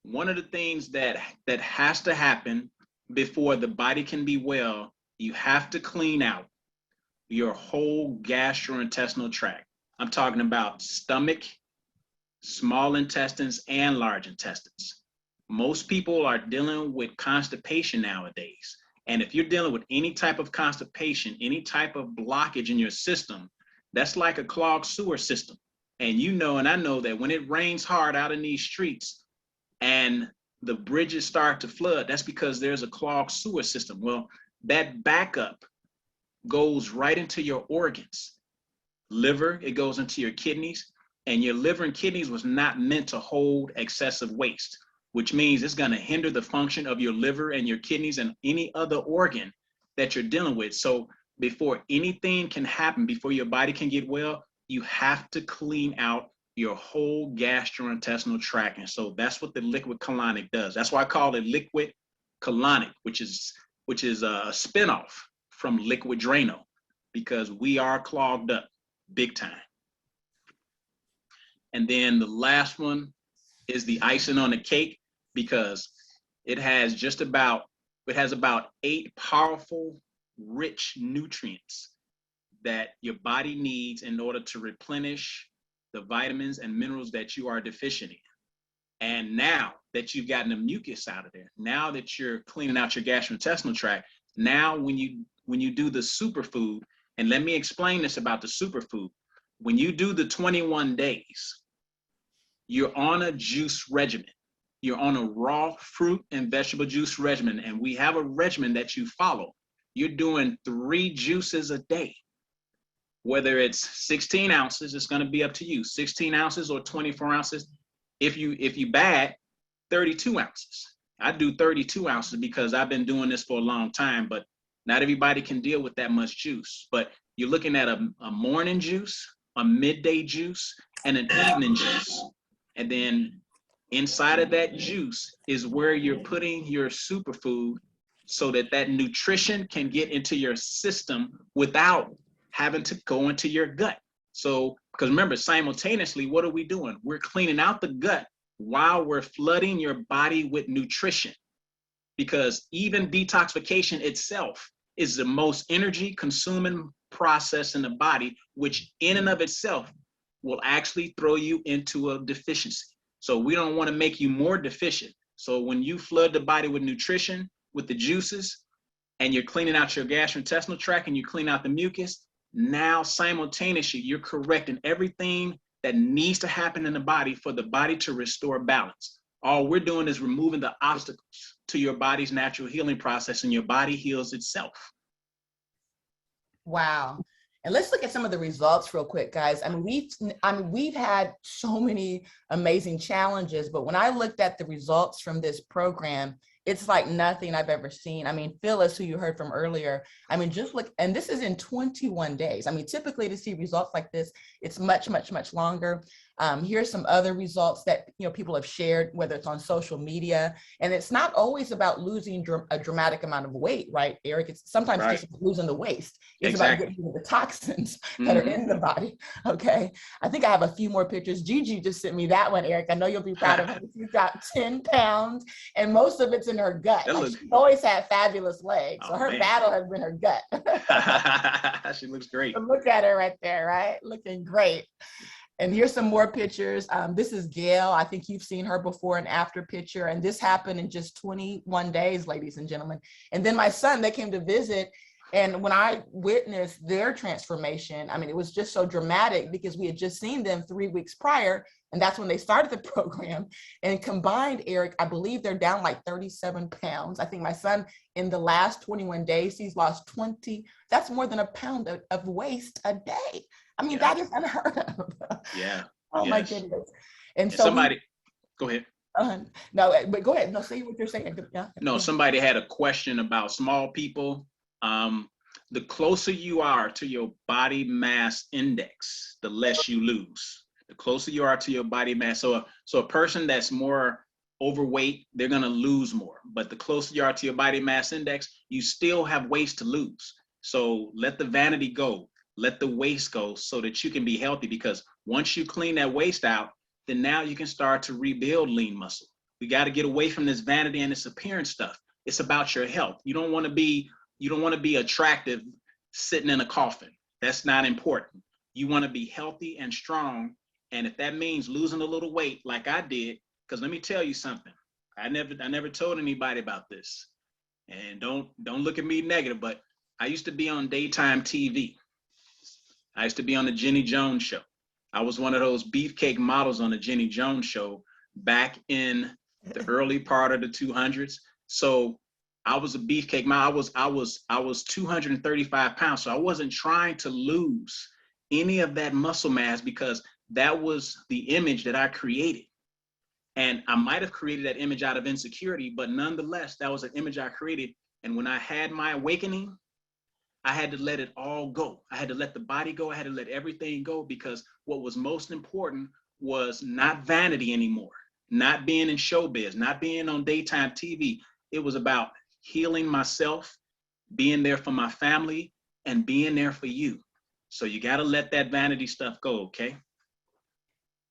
one of the things that has to happen before the body can be well, you have to clean out your whole gastrointestinal tract. I'm talking about stomach, small intestines, and large intestines. Most people are dealing with constipation nowadays. And if you're dealing with any type of constipation, any type of blockage in your system, that's like a clogged sewer system. And you know, and I know that when it rains hard out in these streets and the bridges start to flood, that's because there's a clogged sewer system. Well, that backup goes right into your organs. Liver, it goes into your kidneys, and your liver and kidneys was not meant to hold excessive waste, which means it's going to hinder the function of your liver and your kidneys and any other organ that you're dealing with. So before anything can happen, before your body can get well, you have to clean out your whole gastrointestinal tract. And so that's what the liquid colonic does. That's why I call it liquid colonic, which is a spinoff from liquid Drano, because we are clogged up big time. And then the last one is the icing on the cake, because it has about 8 powerful, rich nutrients that your body needs in order to replenish the vitamins and minerals that you are deficient in. And now that you've gotten the mucus out of there, now that you're cleaning out your gastrointestinal tract, now when you do the superfood, and let me explain this about the superfood. When you do the 21 days, you're on a juice regimen. You're on a raw fruit and vegetable juice regimen, and we have a regimen that you follow. You're doing 3 juices a day. Whether it's 16 ounces, it's going to be up to you. 16 ounces or 24 ounces. If you bad, 32 ounces. I do 32 ounces because I've been doing this for a long time, but not everybody can deal with that much juice. But you're looking at a morning juice, a midday juice, and an evening juice. And then inside of that juice is where you're putting your superfood so that nutrition can get into your system without having to go into your gut. So, because remember, simultaneously, what are we doing? We're cleaning out the gut while we're flooding your body with nutrition. Because even detoxification itself is the most energy consuming process in the body, which in and of itself will actually throw you into a deficiency. So we don't want to make you more deficient. So when you flood the body with nutrition, with the juices, and you're cleaning out your gastrointestinal tract and you clean out the mucus, now simultaneously you're correcting everything that needs to happen in the body for the body to restore balance. All we're doing is removing the obstacles to your body's natural healing process, and your body heals itself. Wow. And let's look at some of the results real quick, guys. We've had so many amazing challenges, but when I looked at the results from this program, it's like nothing I've ever seen. I mean, Phyllis, who you heard from earlier, I mean, just look, and this is in 21 days. I mean, typically to see results like this, it's much, much, much longer. Here's some other results that, people have shared, whether it's on social media, and it's not always about losing a dramatic amount of weight, right, Eric? It's sometimes just losing the waist. It's about getting rid of the toxins that are in the body. Okay. I think I have a few more pictures. Gigi just sent me that one, Eric. I know you'll be proud of her. She's got 10 pounds and most of it's in her gut. She's always had fabulous legs. So her battle has been her gut. She looks great. So look at her right there, right? Looking great. And here's some more pictures. This is Gail. I think you've seen her before and after picture. And this happened in just 21 days, ladies and gentlemen. And then my son, they came to visit. And when I witnessed their transformation, I mean, it was just so dramatic because we had just seen them 3 weeks prior. And that's when they started the program. And combined, Eric, I believe they're down like 37 pounds. I think my son, in the last 21 days, he's lost 20. That's more than a pound of waste a day. I mean, that is unheard of. Yeah. Oh, my goodness. And so somebody, go ahead. No, but go ahead. No, say what you're saying. Yeah. No, somebody had a question about small people. The closer you are to your body mass index, the less you lose. The closer you are to your body mass. So a person that's more overweight, they're going to lose more. But the closer you are to your body mass index, you still have waste to lose. So let the vanity go. Let the waste go so that you can be healthy, because once you clean that waste out, then now you can start to rebuild lean muscle. We got to get away from this vanity and this appearance stuff. It's about your health. You don't want to be attractive sitting in a coffin. That's not important. You want to be healthy and strong. And if that means losing a little weight like I did, because let me tell you something, I never told anybody about this. And don't look at me negative, but I used to be on daytime TV. I used to be on the Jenny Jones show. I was one of those beefcake models on the Jenny Jones show back in the early part of the 200s. So I was a beefcake model. I was 235 pounds. So I wasn't trying to lose any of that muscle mass because that was the image that I created. And I might have created that image out of insecurity, but nonetheless, that was an image I created. And when I had my awakening, I had to let it all go. I had to let the body go. I had to let everything go, because what was most important was not vanity anymore, not being in showbiz, not being on daytime TV. It was about healing myself, being there for my family, and being there for you. So you got to let that vanity stuff go, okay?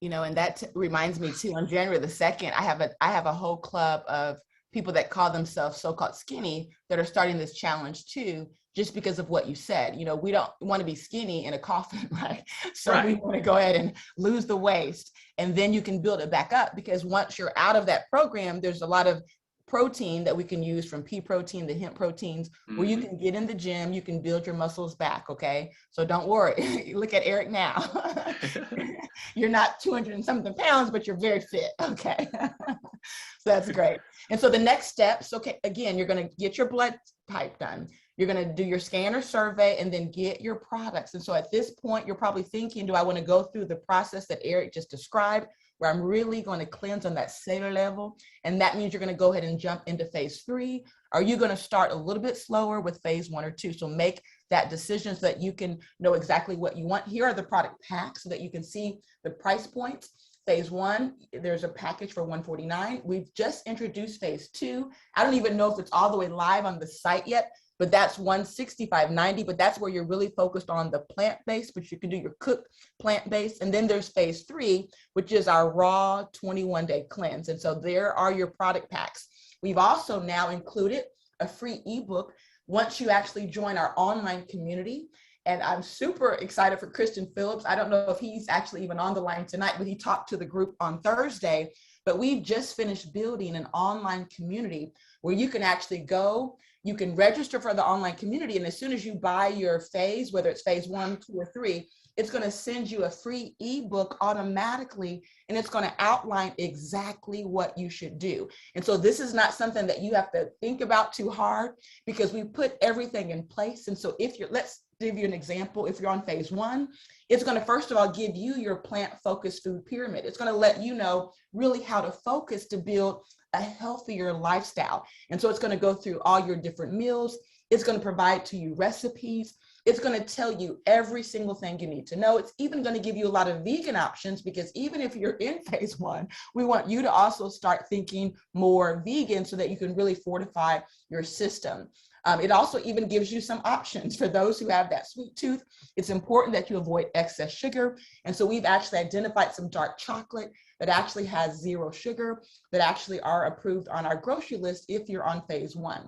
And that reminds me too, on January the 2nd, I have a whole club of people that call themselves so-called skinny that are starting this challenge too, just because of what you said. We don't want to be skinny in a coffin, right? So we want to go ahead and lose the waist, and then you can build it back up, because once you're out of that program, there's a lot of protein that we can use, from pea protein to hemp proteins, where you can get in the gym, you can build your muscles back, okay? So don't worry. Look at Eric now. You're not 200 and something pounds, but you're very fit, okay? So that's great. And so the next steps, okay, again, you're gonna get your blood type done. You're gonna do your scanner survey and then get your products. And so at this point, you're probably thinking, do I wanna go through the process that Eric just described, where I'm really going to cleanse on that cellular level? And that means you're going to go ahead and jump into phase 3. Are you going to start a little bit slower with phase 1 or 2? So make that decision so that you can know exactly what you want. Here are the product packs so that you can see the price points. Phase 1, there's a package for $149. We've just introduced phase 2. I don't even know if it's all the way live on the site yet, but that's $165.90, but that's where you're really focused on the plant-based, but you can do your cooked plant-based. And then there's phase 3, which is our raw 21-day cleanse. And so there are your product packs. We've also now included a free ebook once you actually join our online community. And I'm super excited for Christian Phillips. I don't know if he's actually even on the line tonight, but he talked to the group on Thursday. But we've just finished building an online community where you can actually go, you can register for the online community. And as soon as you buy your phase, whether it's phase 1, 2, or 3, it's going to send you a free ebook automatically, and it's going to outline exactly what you should do. And so this is not something that you have to think about too hard, because we put everything in place. And so if you're, let's give you an example. If you're on phase 1, it's going to first of all give you your plant-focused food pyramid. It's going to let you know really how to focus to build a healthier lifestyle. And so it's going to go through all your different meals. It's going to provide to you recipes. It's going to tell you every single thing you need to know. It's even going to give you a lot of vegan options, because even if you're in phase 1, we want you to also start thinking more vegan so that you can really fortify your system. It also even gives you some options for those who have that sweet tooth. It's important that you avoid excess sugar. And so we've actually identified some dark chocolate that actually has 0 sugar that actually are approved on our grocery list if you're on phase 1.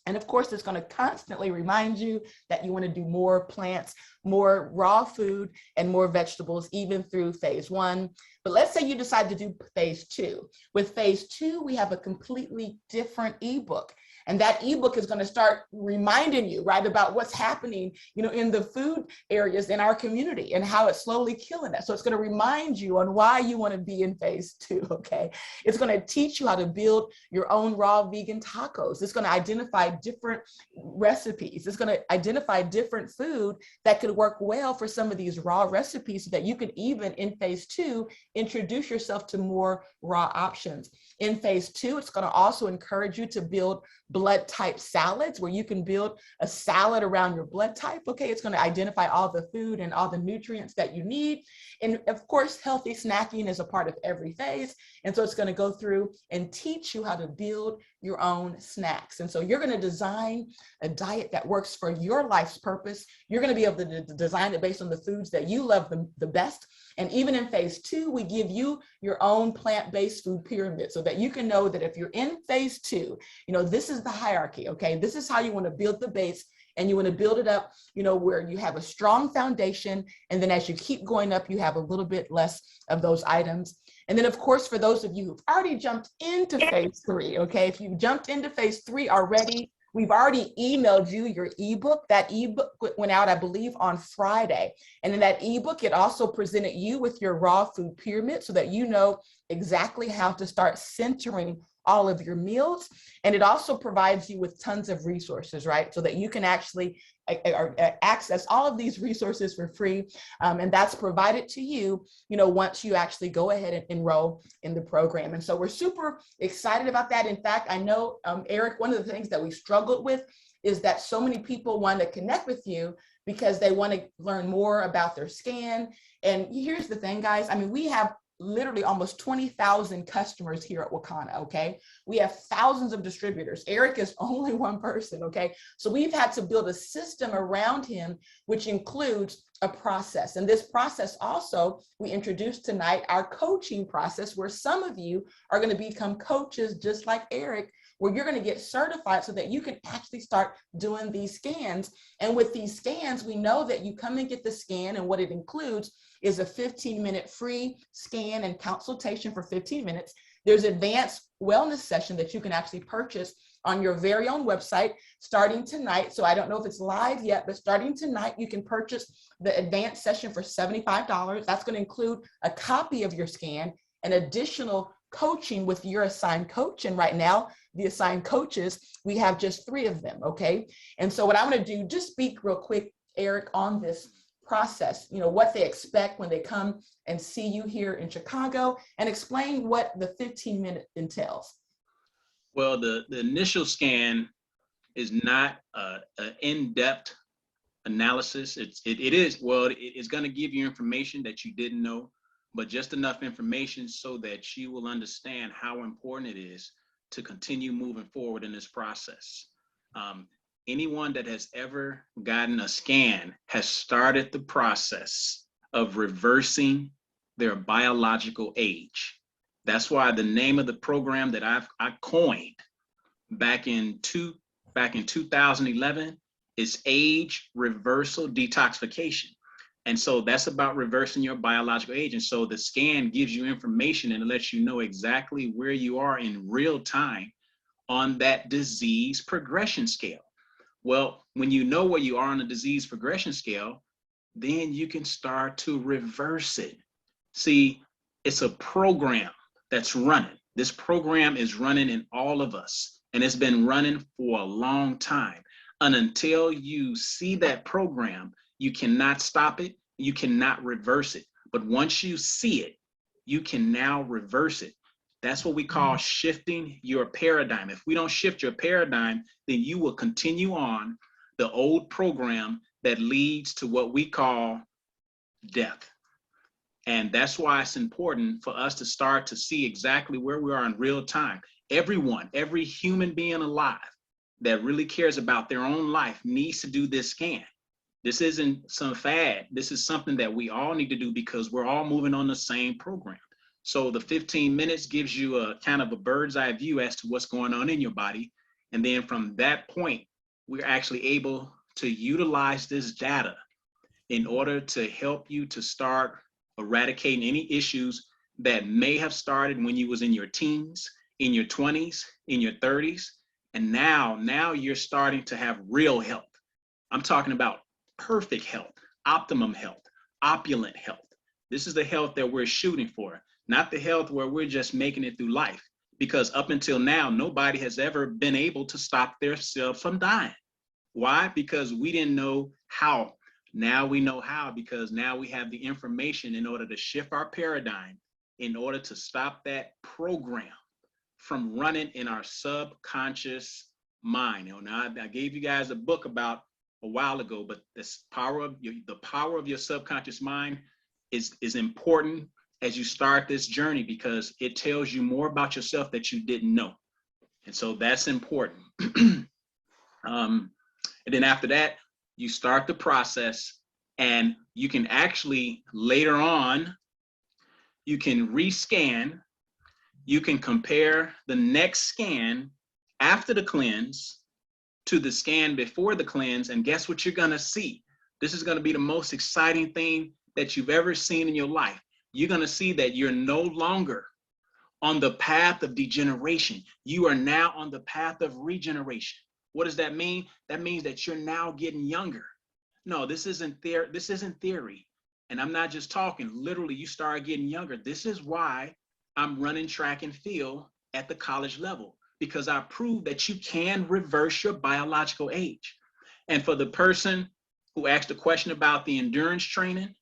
And of course, it's going to constantly remind you that you want to do more plants, more raw food, and more vegetables, even through phase 1. But let's say you decide to do phase 2. With phase 2, we have a completely different ebook. And that ebook is going to start reminding you, right, about what's happening, in the food areas in our community and how it's slowly killing us. So it's going to remind you on why you want to be in phase 2, okay? It's going to teach you how to build your own raw vegan tacos. It's going to identify different recipes. It's going to identify different food that could work well for some of these raw recipes, so that you can even in phase 2 introduce yourself to more raw options. In phase 2, it's going to also encourage you to build blood type salads, where you can build a salad around your blood type. Okay, it's going to identify all the food and all the nutrients that you need. And of course, healthy snacking is a part of every phase. And so it's going to go through and teach you how to build your own snacks. And so you're going to design a diet that works for your life's purpose. You're going to be able to design it based on the foods that you love the best. And even in phase 2, we give you your own plant-based food pyramid, so that you can know that if you're in phase 2, this is the hierarchy, okay? This is how you want to build the base, and you want to build it up, where you have a strong foundation. And then as you keep going up, you have a little bit less of those items. And then, of course, for those of you who've already jumped into phase 3, okay, if you jumped into phase 3 already, we've already emailed you your ebook. That ebook went out, I believe, on Friday. And in that ebook, it also presented you with your raw food pyramid, so that you know exactly how to start centering all of your meals. And it also provides you with tons of resources, right? So that you can actually access all of these resources for free. And that's provided to you, once you actually go ahead and enroll in the program. And so we're super excited about that. In fact, I know, Eric, one of the things that we struggled with is that so many people want to connect with you because they want to learn more about their scan. And here's the thing, guys. I mean, we have literally almost 20,000 customers here at Wakana, okay? We have thousands of distributors. Eric is only one person, okay? So we've had to build a system around him, which includes a process. And this process also, we introduced tonight, our coaching process, where some of you are gonna become coaches just like Eric, where you're gonna get certified so that you can actually start doing these scans. And with these scans, we know that you come and get the scan, and what it includes is a 15-minute free scan and consultation for 15 minutes. There's advanced wellness session that you can actually purchase on your very own website starting tonight. So I don't know if it's live yet, but starting tonight, you can purchase the advanced session for $75. That's going to include a copy of your scan and additional coaching with your assigned coach. And right now, the assigned coaches, we have just 3 of them, okay? And so what I'm going to do, just speak real quick, Eric, on this process, what they expect when they come and see you here in Chicago, and explain what the 15-minute entails. Well, the initial scan is not an in-depth analysis. It's going to give you information that you didn't know, but just enough information so that you will understand how important it is to continue moving forward in this process. Anyone that has ever gotten a scan has started the process of reversing their biological age. That's why the name of the program that I coined back in 2011 is Age Reversal Detoxification. And so that's about reversing your biological age. And so the scan gives you information and it lets you know exactly where you are in real time on that disease progression scale. Well, when you know where you are on the disease progression scale, then you can start to reverse it. See, it's a program that's running. This program is running in all of us, and it's been running for a long time. And until you see that program, you cannot stop it, you cannot reverse it. But once you see it, you can now reverse it. That's what we call shifting your paradigm. If we don't shift your paradigm, then you will continue on the old program that leads to what we call death. And that's why it's important for us to start to see exactly where we are in real time. Everyone, every human being alive that really cares about their own life needs to do this scan. This isn't some fad. This is something that we all need to do because we're all moving on the same program. So the 15 minutes gives you a kind of a bird's eye view as to what's going on in your body. And then from that point, we're actually able to utilize this data in order to help you to start eradicating any issues that may have started when you was in your teens, in your 20s, in your 30s. And now you're starting to have real health. I'm talking about perfect health, optimum health, opulent health. This is the health that we're shooting for, not the health where we're just making it through life. Because up until now, nobody has ever been able to stop themselves from dying. Why? Because we didn't know how. Now we know how, because now we have the information in order to shift our paradigm, in order to stop that program from running in our subconscious mind. You know, now I gave you guys a book about a while ago, but the power of your subconscious mind is important as you start this journey, because it tells you more about yourself that you didn't know. And so that's important. And then after that, you start the process, and you can actually later on, you can rescan, you can compare the next scan after the cleanse to the scan before the cleanse, and guess what you're gonna see? This is gonna be the most exciting thing that you've ever seen in your life. You're gonna see that you're no longer on the path of degeneration. You are now on the path of regeneration. What does that mean? That means that you're now getting younger. No, this isn't theory. And I'm not just talking, literally you start getting younger. This is why I'm running track and field at the college level, because I proved that you can reverse your biological age. And for the person who asked a question about the endurance training,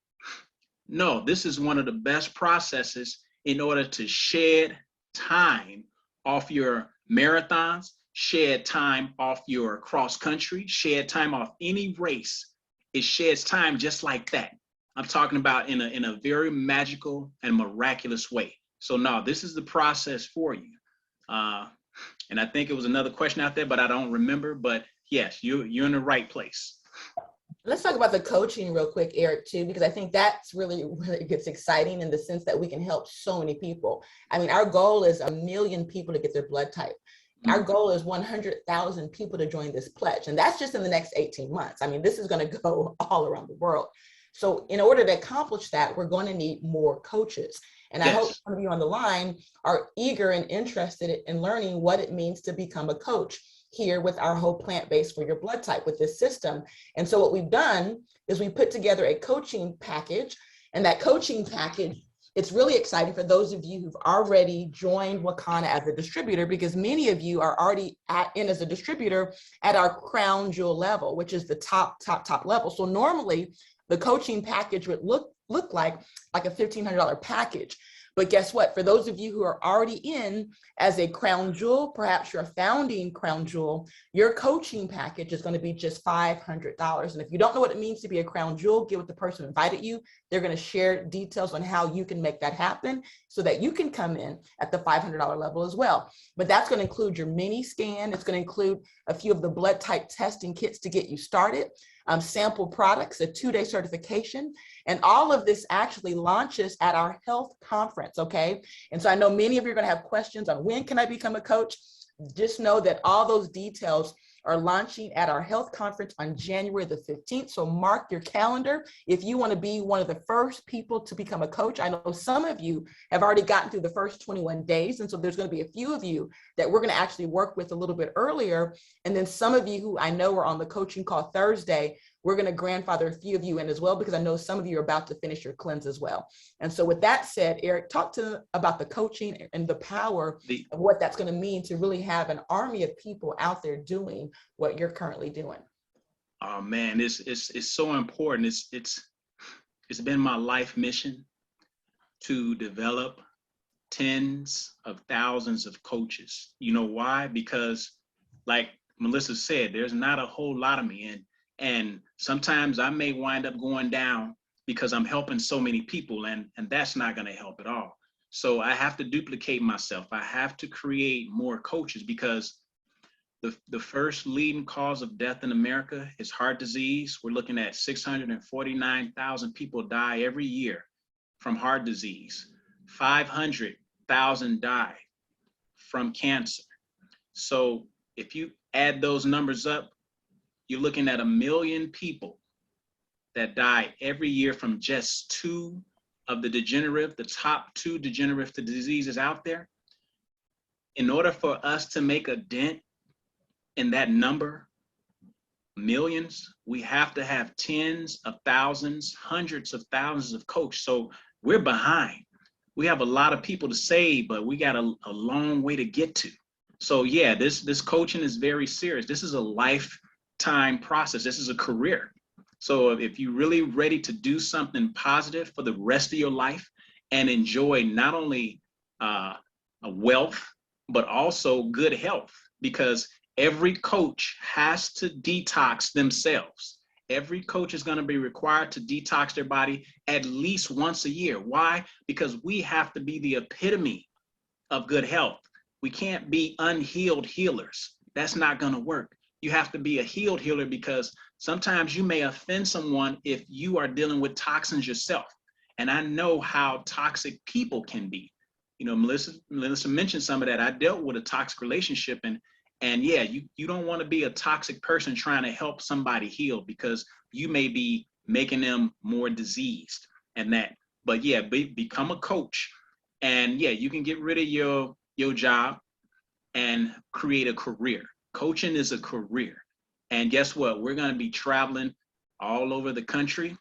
no, this is one of the best processes in order to shed time off your marathons, shed time off your cross country, shed time off any race. It sheds time just like that. I'm talking about in a very magical and miraculous way. So no, this is the process for you. And I think it was another question out there, but I don't remember. But yes, you're in the right place. Let's talk about the coaching real quick, Eric, too, because I think that's really gets exciting in the sense that we can help so many people. I mean, our goal is 1 million people to get their blood type. Our goal is 100,000 people to join this pledge. And that's just in the next 18 months. I mean, this is going to go all around the world. So in order to accomplish that, we're going to need more coaches. And I hope some of you on the line are eager and interested in learning what it means to become a coach here with our whole plant-based for your blood type with this system. And so what we've done is we put together a coaching package, and that coaching package, it's really exciting for those of you who've already joined Wakana as a distributor, because many of you are already in as a distributor at our crown jewel level, which is the top level. So normally the coaching package would look like a $1,500 package. But guess what? For those of you who are already in as a crown jewel, perhaps you're a founding crown jewel, your coaching package is going to be just $500. And if you don't know what it means to be a crown jewel, get with the person who invited you. They're going to share details on how you can make that happen so that you can come in at the $500 level as well. But that's going to include your mini scan. It's going to include a few of the blood type testing kits to get you started, sample products, a 2-day certification, and all of this actually launches at our health conference, okay? And so I know many of you are going to have questions on when can I become a coach. Just know that all those details are launching at our health conference on January the 15th. So mark your calendar if you want to be one of the first people to become a coach. I know some of you have already gotten through the first 21 days. And so there's going to be a few of you that we're going to actually work with a little bit earlier. And then some of you who I know are on the coaching call Thursday, we're going to grandfather a few of you in as well, because I know some of you are about to finish your cleanse as well. And so with that said, Eric, talk to about the coaching and the power of what that's going to mean to really have an army of people out there doing what you're currently doing. Oh man, it's so important. It's been my life mission to develop tens of thousands of coaches. You know why? Because like Melissa said, there's not a whole lot of me, and sometimes I may wind up going down because I'm helping so many people, and that's not going to help at all. So I have to duplicate myself. I have to create more coaches, because the first leading cause of death in America is heart disease. We're looking at 649,000 people die every year from heart disease. 500,000 die from cancer. So if you add those numbers up, you're looking at 1 million people that die every year from just two of the top two degenerative diseases out there. In order for us to make a dent in that number, millions, we have to have tens of thousands, hundreds of thousands of coaches. So we're behind. We have a lot of people to save, but we got a long way to get to. So yeah, this coaching is very serious. This is a lifetime process. This is a career. So if you're really ready to do something positive for the rest of your life and enjoy not only a wealth, but also good health, because every coach has to detox themselves. Every coach is going to be required to detox their body at least once a year. Why? Because we have to be the epitome of good health. We can't be unhealed healers. That's not going to work. You have to be a healed healer, because sometimes you may offend someone if you are dealing with toxins yourself. And I know how toxic people can be. You know, Melissa mentioned some of that. I dealt with a toxic relationship, and yeah, you don't want to be a toxic person trying to help somebody heal, because you may be making them more diseased and that. But yeah, become a coach, and yeah, you can get rid of your job and create a career. Coaching is a career. And guess what? We're going to be traveling all over the country,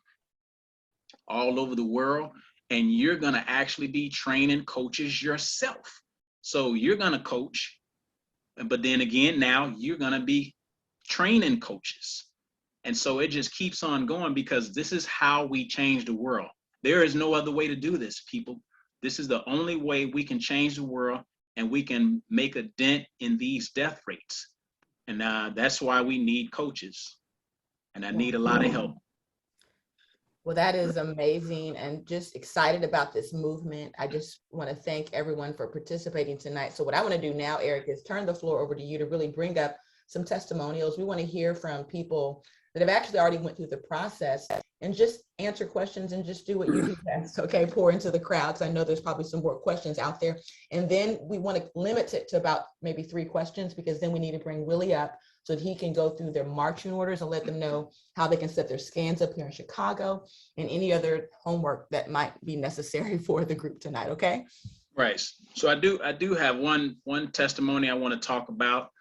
all over the world, and you're going to actually be training coaches yourself. So you're going to coach, but then again, now you're going to be training coaches. And so it just keeps on going, because this is how we change the world. There is no other way to do this, people. This is the only way we can change the world, and we can make a dent in these death rates. And that's why we need coaches. And I need a lot of help. Well, that is amazing, and just excited about this movement. I just want to thank everyone for participating tonight. So what I want to do now, Eric, is turn the floor over to you to really bring up some testimonials. We want to hear from people that have actually already went through the process, and just answer questions and just do what you do best, okay? Pour into the crowd, because I know there's probably some more questions out there. And then we want to limit it to about maybe 3 questions, because then we need to bring Willie up so that he can go through their marching orders and let them know how they can set their scans up here in Chicago, and any other homework that might be necessary for the group tonight, okay? Right. So I do have one testimony I want to talk about.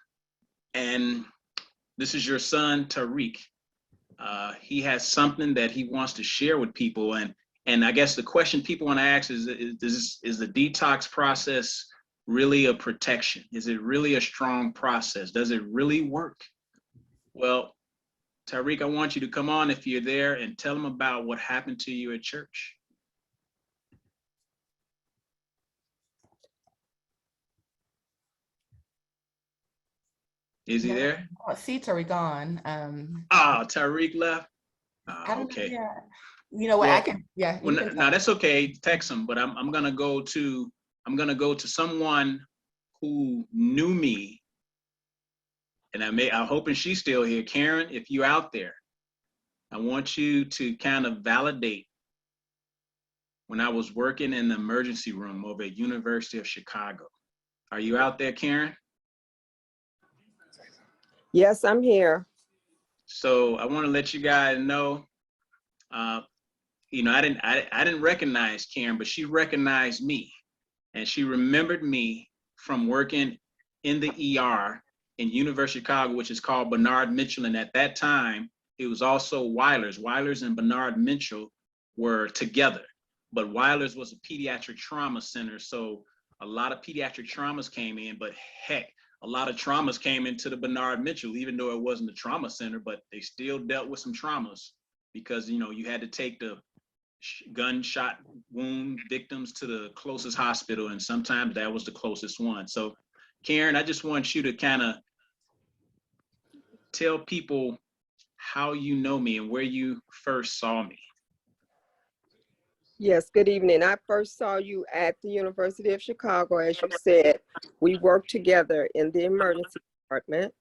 And this is your son, Tariq. He has something that he wants to share with people. And I guess the question people want to ask is the detox process really a protection? Is it really a strong process? Does it really work? Well, Tariq, I want you to come on if you're there and tell them about what happened to you at church. Is he there? Seats are gone. Tariq left. Okay. Yeah. You know what? Well, I can. Yeah. Well, no, that's okay. Text him, but I'm gonna go to someone who knew me, and I'm hoping she's still here. Karen, if you're out there, I want you to kind of validate when I was working in the emergency room over at University of Chicago. Are you out there, Karen? Yes, I'm here. So I want to let you guys know, you know, I didn't recognize Karen, but she recognized me, and she remembered me from working in the ER in University of Chicago, which is called Bernard Mitchell. And at that time, it was also Weiler's. Weiler's and Bernard Mitchell were together, but Weiler's was a pediatric trauma center. So a lot of pediatric traumas came in, but heck, a lot of traumas came into the Bernard Mitchell, even though it wasn't a trauma center, but they still dealt with some traumas because, you know, you had to take the gunshot wound victims to the closest hospital, and sometimes that was the closest one. So Karen, I just want you to kind of tell people how you know me and where you first saw me. Yes, good evening. I first saw you at the University of Chicago. As you said, we worked together in the emergency department.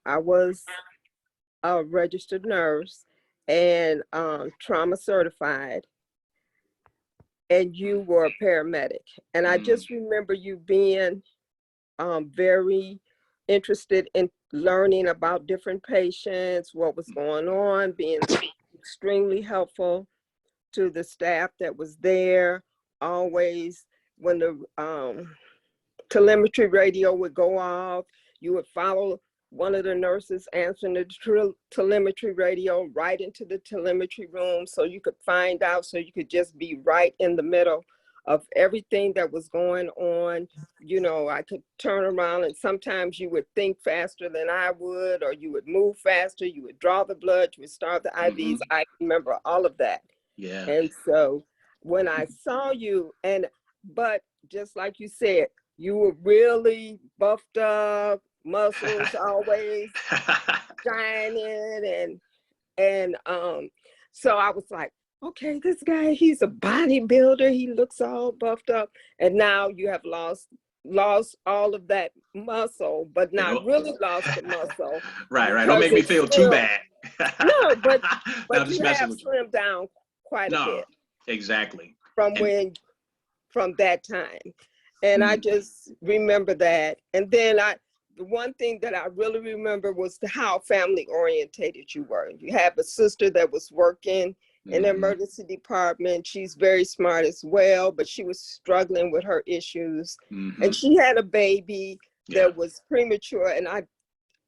I was a registered nurse and trauma certified, and you were a paramedic. And I just remember you being very interested in learning about different patients, what was going on, being extremely helpful to the staff that was there. Always when the telemetry radio would go off, you would follow one of the nurses answering the telemetry radio right into the telemetry room so you could find out, so you could just be right in the middle of everything that was going on. You know, I could turn around and sometimes you would think faster than I would, or you would move faster, you would draw the blood, you would start the IVs. I remember all of that. Yeah. And so when I saw you, but just like you said, you were really buffed up, muscles always shining, and so I was like, okay, this guy, he's a bodybuilder, he looks all buffed up, and now you have lost all of that muscle, but not really lost the muscle. Right. Don't make me feel too bad. No, but No, you have slimmed down quite a bit. Exactly. From that time. And I just remember that. And then the one thing that I really remember was how family orientated you were. You have a sister that was working in the emergency department. She's very smart as well, but she was struggling with her issues. And she had a baby that was premature. And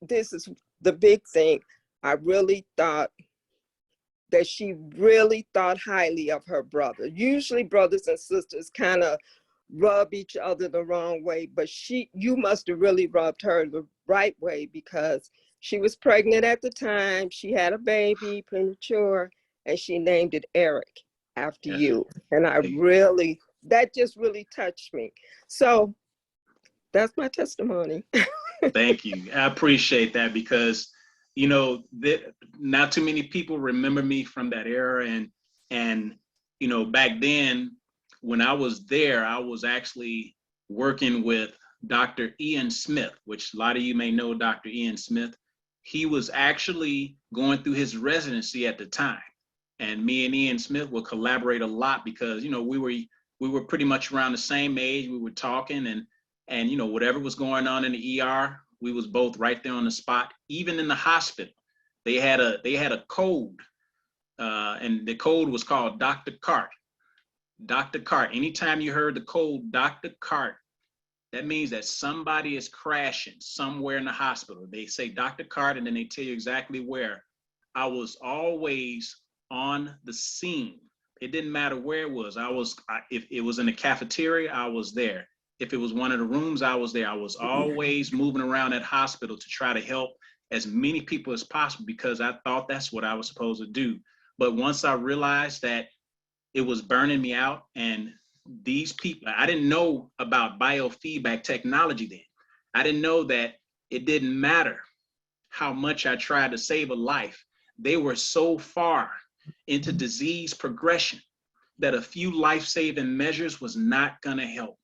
this is the big thing. I really thought that she really thought highly of her brother. Usually brothers and sisters kind of rub each other the wrong way, but you must have really rubbed her the right way, because she was pregnant at the time. She had a baby premature, and she named it Eric after you. And that just really touched me. So that's my testimony. Thank you. I appreciate that, because you know, not too many people remember me from that era. And you know, back then when I was there, I was actually working with Dr. Ian Smith, which a lot of you may know Dr. Ian Smith. He was actually going through his residency at the time. And me and Ian Smith would collaborate a lot because, you know, we were pretty much around the same age. We were talking and you know, whatever was going on in the ER, we was both right there on the spot. Even in the hospital, they had a code, and the code was called Dr. Cart. Dr. Cart. Anytime you heard the code Dr. Cart, that means that somebody is crashing somewhere in the hospital. They say Dr. Cart, and then they tell you exactly where. I was always on the scene. It didn't matter where it was. If it was in the cafeteria, I was there. If it was one of the rooms, I was there. I was always moving around that hospital to try to help as many people as possible, because I thought that's what I was supposed to do. But once I realized that it was burning me out, and these people, I didn't know about biofeedback technology then. I didn't know that it didn't matter how much I tried to save a life. They were so far into disease progression that a few life-saving measures was not gonna help.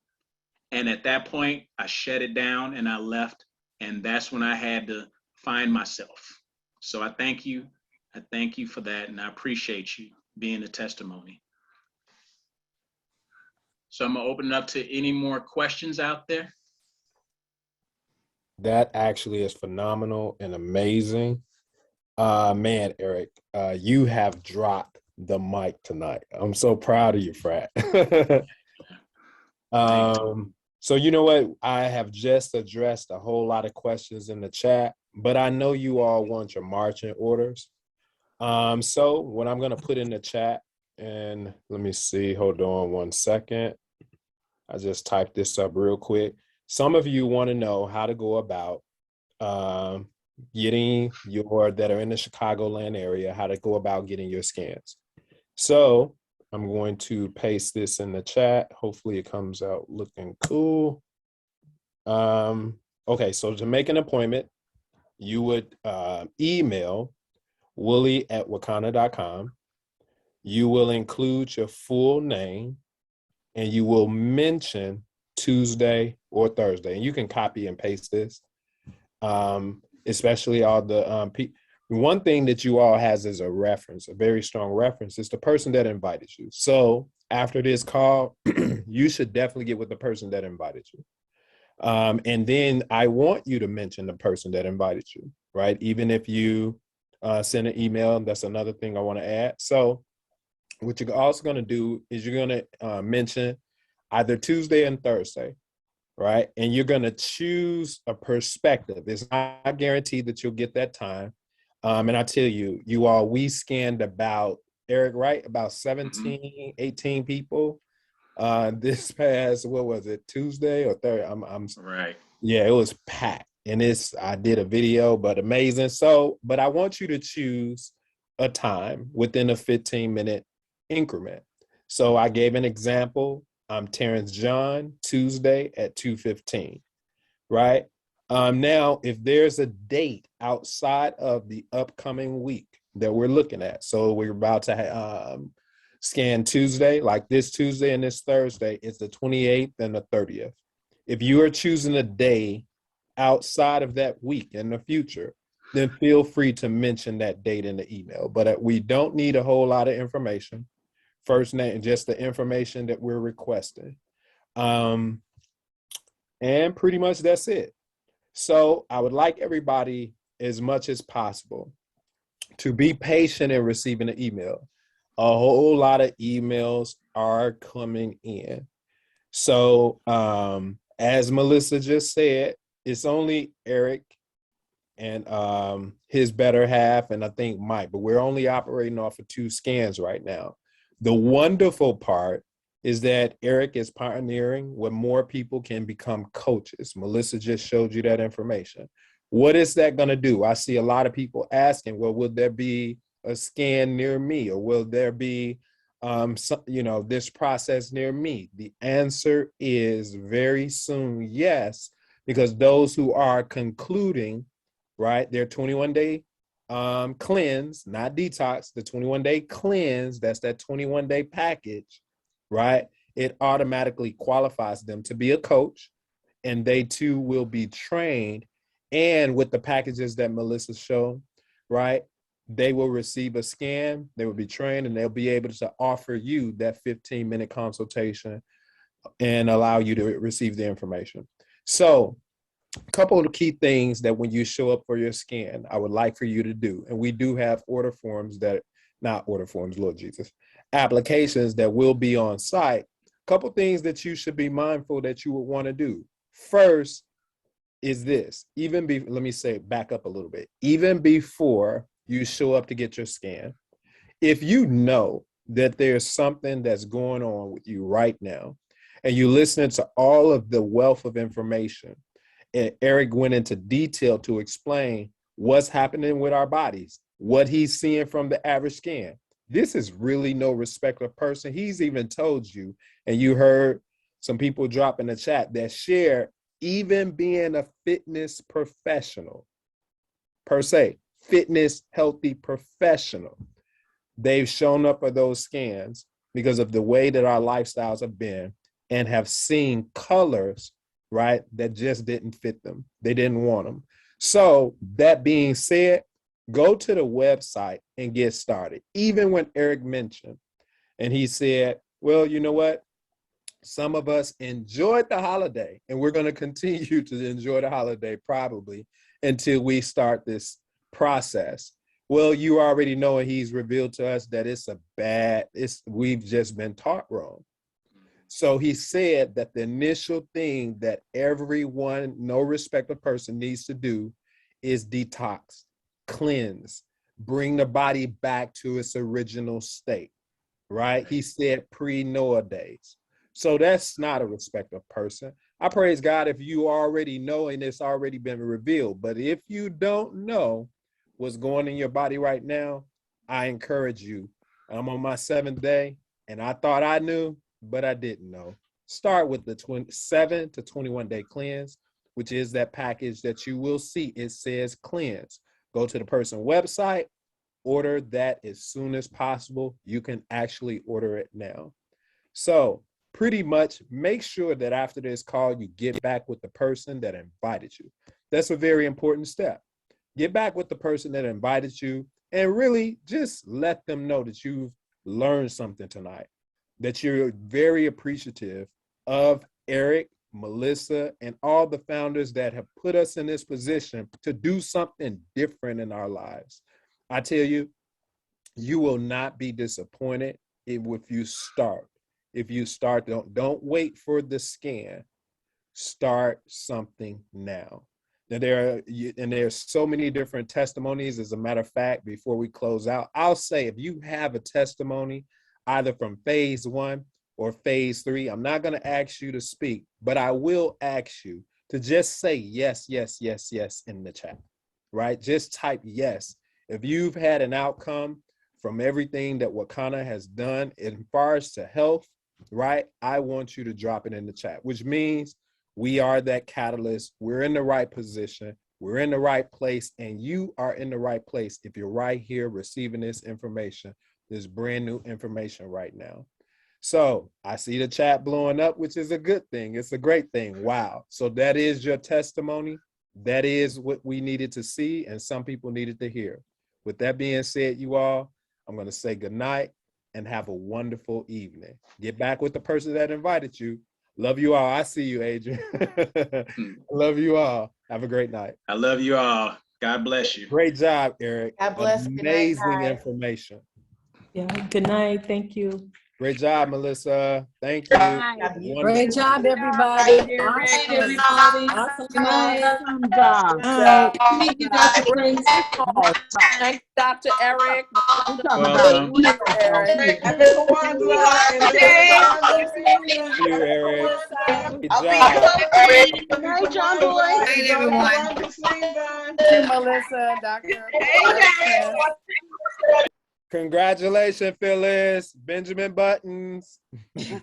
And at that point, I shut it down and I left. And that's when I had to find myself. So I thank you. I thank you for that. And I appreciate you being a testimony. So I'm gonna open it up to any more questions out there. That actually is phenomenal and amazing. Man, Eric, you have dropped the mic tonight. I'm so proud of you, Frat. So you know what? I have just addressed a whole lot of questions in the chat, but I know you all want your marching orders. So what I'm gonna put in the chat, and let me see, hold on one second. I just typed this up real quick. Some of you want to know how to go about getting that are in the Chicagoland area, how to go about getting your scans. So I'm going to paste this in the chat. Hopefully it comes out looking cool. Okay, so to make an appointment, you would email Wooly@wakanda.com. You will include your full name and you will mention Tuesday or Thursday. And you can copy and paste this, especially all the one thing that you all has as a reference, a very strong reference, is the person that invited you. So after this call, you should definitely get with the person that invited you. And then I want you to mention the person that invited you, right? Even if you send an email, that's another thing I want to add. So what you're also going to do is you're going to mention either Tuesday and Thursday, right? And you're going to choose a perspective. It's not guaranteed that you'll get that time. And I tell you, we scanned about, Eric, right? About 17, 18 people this past, what was it, Tuesday or Thursday? I'm Right. Yeah, it was packed. And I did a video, but amazing. So, but I want you to choose a time within a 15-minute increment. So I gave an example. I'm Terrence John, Tuesday at 2:15, right? Now, if there's a date outside of the upcoming week that we're looking at, so we're about to scan Tuesday, like this Tuesday and this Thursday, it's the 28th and the 30th. If you are choosing a day outside of that week in the future, then feel free to mention that date in the email. But we don't need a whole lot of information. First name, just the information that we're requesting. And pretty much that's it. So I would like everybody, as much as possible, to be patient in receiving an email. A whole lot of emails are coming in. So as Melissa just said, it's only Eric and his better half, and I think Mike, but we're only operating off of 2 scans right now. The wonderful part is that Eric is pioneering where more people can become coaches. Melissa just showed you that information. What is that going to do? I see a lot of people asking, well, will there be a scan near me, or will there be this process near me? The answer is very soon, yes, because those who are concluding, right, their 21-day cleanse, not detox, the 21-day cleanse, that's that 21-day package, right? It automatically qualifies them to be a coach, and they too will be trained. And with the packages that Melissa showed, right, they will receive a scan, they will be trained, and they'll be able to offer you that 15-minute consultation and allow you to receive the information. So a couple of the key things that when you show up for your scan, I would like for you to do, and we do have Lord Jesus, applications that will be on site. A couple things that you should be mindful that you would want to do. First is this, let me say, back up a little bit. Even before you show up to get your scan, if you know that there's something that's going on with you right now, and you're listening to all of the wealth of information, and Eric went into detail to explain what's happening with our bodies, what he's seeing from the average scan. This is really no respecter of person. He's even told you, and you heard some people drop in the chat that share, even being a fitness professional, per se, fitness, healthy professional, they've shown up for those scans because of the way that our lifestyles have been, and have seen colors, right, that just didn't fit them. They didn't want them. So that being said, go to the website and get started. Even when Eric mentioned, and he said, well, you know what? Some of us enjoyed the holiday, and we're going to continue to enjoy the holiday probably until we start this process. Well, you already know, and he's revealed to us that we've just been taught wrong. So he said that the initial thing that everyone, no respective person, needs to do is detox, cleanse, bring the body back to its original state, right? He said pre-Noah days. So that's not a respect of person. I praise God if you already know and it's already been revealed. But if you don't know what's going in your body right now, I encourage you. I'm on my 7th day and I thought I knew, but I didn't know. Start with the 7 to 21 day cleanse, which is that package that you will see. It says cleanse. Go to the person website, order that as soon as possible. You can actually order it now. So pretty much make sure that after this call, you get back with the person that invited you. That's a very important step. Get back with the person that invited you and really just let them know that you've learned something tonight, that you're very appreciative of Eric, Melissa, and all the founders that have put us in this position to do something different in our lives. I tell you, you will not be disappointed if you start. If you start, don't wait for the scan. Start something now. Now there's so many different testimonies. As a matter of fact, before we close out, I'll say if you have a testimony, either from phase 1 or phase 3, I'm not going to ask you to speak, but I will ask you to just say yes, yes, yes, yes in the chat, right? Just type yes. If you've had an outcome from everything that Wakana has done in regards to health, right? I want you to drop it in the chat, which means we are that catalyst. We're in the right position. We're in the right place, and you are in the right place if you're right here receiving this information, this brand new information right now. So I see the chat blowing up, which is a good thing. It's a great thing. Wow. So that is your testimony. That is what we needed to see, and some people needed to hear. With that being said, you all, I'm going to say good night and have a wonderful evening. Get back with the person that invited you. Love you all. I see you, Adrian. Love you all. Have a great night. I love you all. God bless you. Great job, Eric. God bless. Amazing information. Yeah, good night. Thank you. Great job, Melissa. Thank you. Wonderful. Great job, everybody. Awesome. Awesome. Awesome job. Thank you, Dr. Prince. Thanks, Dr. Eric. Welcome. Eric. Thank you, Eric. Good I'll job. Good night, John Boy. Good night, everyone. Thank you, Melissa, Dr. Congratulations, Phyllis. Benjamin Buttons.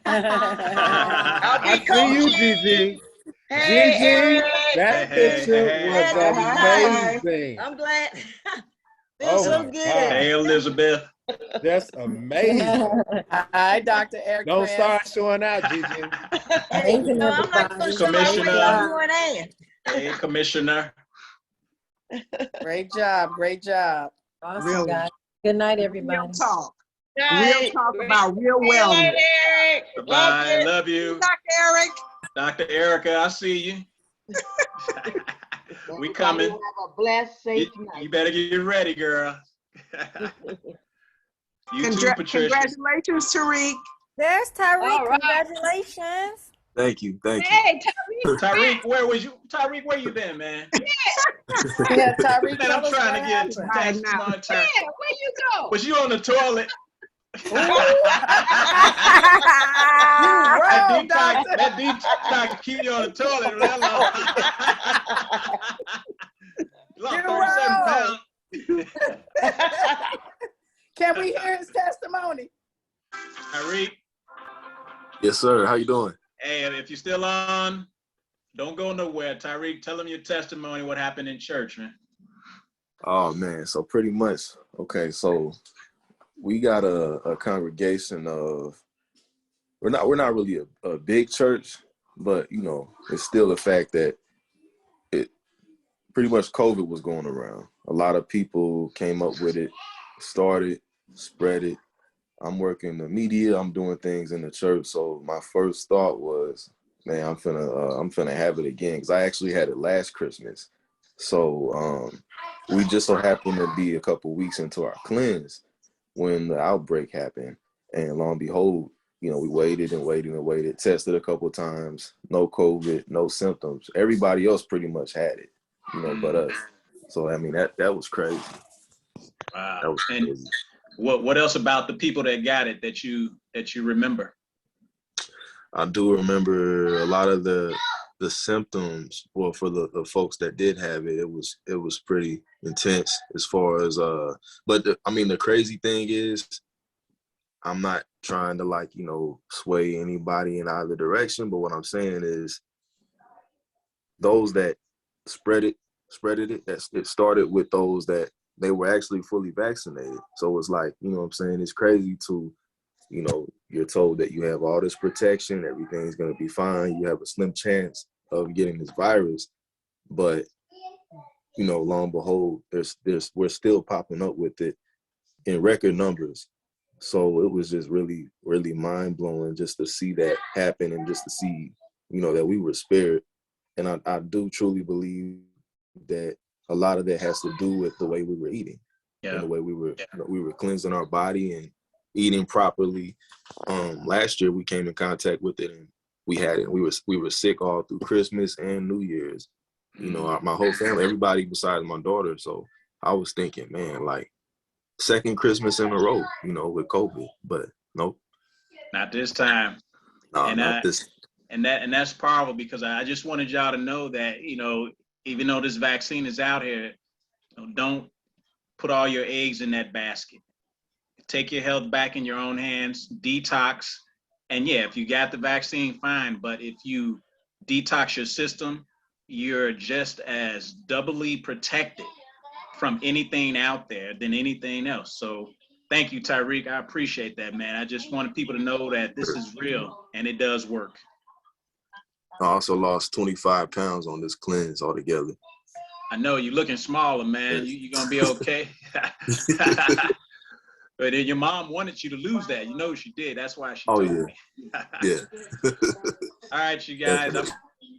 I see you, Gigi. Gigi, that picture was amazing. I'm glad. Oh Feels so my good. God. Hey, Elizabeth. That's amazing. Hi, Dr. Eric. Don't start showing out, Gigi. Amazing, No, I'm like everybody. Commissioner. Q&A. Hey, Commissioner. Great job. Great job. Awesome, Really? guys. Good night, everybody. Real talk. Real talk about real wellness. Bye-bye. Love you. Dr. Eric. Dr. Erica, I see you. We coming. Have a blessed, safe You night. better get ready, girl. You too, Patricia. Congratulations, Tariq. There's Tyreek. All right. Congratulations. Thank you. Thank you. Hey, Tyreek, where was you? Tyreek, where you been, man? Yeah, Tyreek, Man, I'm trying to get some Right now. testimony. yeah, where you go? Was you on the toilet? Wrong, That detox keep you on the toilet that long. Lost 37 pounds. Can we hear his testimony? Tyreek, Yes, sir. How you doing? hey, if you're still on, don't go nowhere. Tyreek, tell them your testimony, what happened in church, man. Oh man, so pretty much. Okay, so we got a congregation of we're not really a big church, but you know, it's still the fact that it pretty much COVID was going around. A lot of people came up with it, started, spread it. I'm working the media, I'm doing things in the church. So my first thought was, man, I'm finna have it again, because I actually had it last Christmas. So we just so happened to be a couple weeks into our cleanse when the outbreak happened, and lo and behold, you know, we waited and waited and waited, tested a couple of times, no COVID, no symptoms. Everybody else pretty much had it, you know, but us. So I mean, that was crazy. Wow. That was And crazy. what else about the people that got it that you remember? I do remember a lot of the symptoms. Well, for the folks that did have it, it was pretty intense as far as but I mean, the crazy thing is, I'm not trying to, like, you know, sway anybody in either direction, but what I'm saying is those that spreaded it, it started with those that they were actually fully vaccinated. So it's like, you know what I'm saying, it's crazy to, you know, you're told that you have all this protection, everything's going to be fine, you have a slim chance of getting this virus, but, you know, lo and behold, we're still popping up with it in record numbers. So it was just really, really mind blowing just to see that happen, and just to see, you know, that we were spared. And I do truly believe that a lot of that has to do with the way we were eating, and the way we were, you know, we were cleansing our body and eating properly. Last year we came in contact with it, and we had it. We were sick all through Christmas and New Year's. You know, my whole family, everybody besides my daughter. So I was thinking, man, like, second Christmas in a row, you know, with COVID, but nope. Not this time. No, not this. And that's powerful, because I just wanted y'all to know that, you know, even though this vaccine is out here, you know, don't put all your eggs in that basket. Take your health back in your own hands, detox. And yeah, if you got the vaccine, fine. But if you detox your system, you're just as doubly protected from anything out there than anything else. So thank you, Tyreek. I appreciate that, man. I just wanted people to know that this is real and it does work. I also lost 25 pounds on this cleanse altogether. I know you're looking smaller, man. You're going to be okay. But then your mom wanted you to lose that. You know she did. That's why she told me. Yeah. All right, you guys.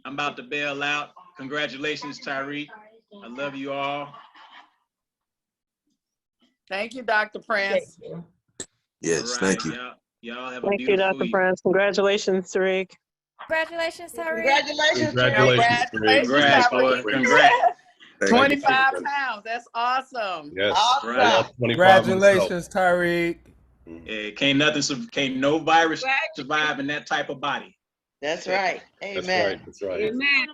I'm about to bail out. Congratulations, Tyreek. I love you all. Thank you, Dr. Prince. Yes, thank you. Y'all have a Thank you, beautiful Dr. week. Prince. Congratulations, Tariq. Congratulations, Tyreek. Congratulations. Congratulations, Congrats, boy. Tyreek. Congrats. 25 pounds. That's awesome. Yes. Awesome. Congratulations, Tyreek. Yeah, can't no virus survive in that type of body. That's right. Amen. That's right. Amen.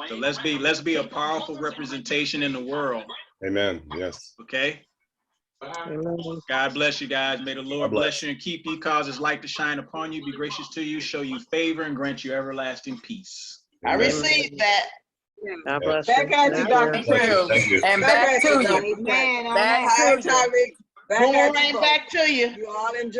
So let's be a powerful representation in the world. Amen. Yes. Okay. Amen. God bless you guys. May the Lord bless you and keep you, cause his light to shine upon you, be gracious to you, show you favor, and grant you everlasting peace. I received that. God bless Back you. at you, Dr. Prince. Thank you. And back to you. Amen. Back to you. Tyreek. Back Boomerang at you. back to you. You all enjoy.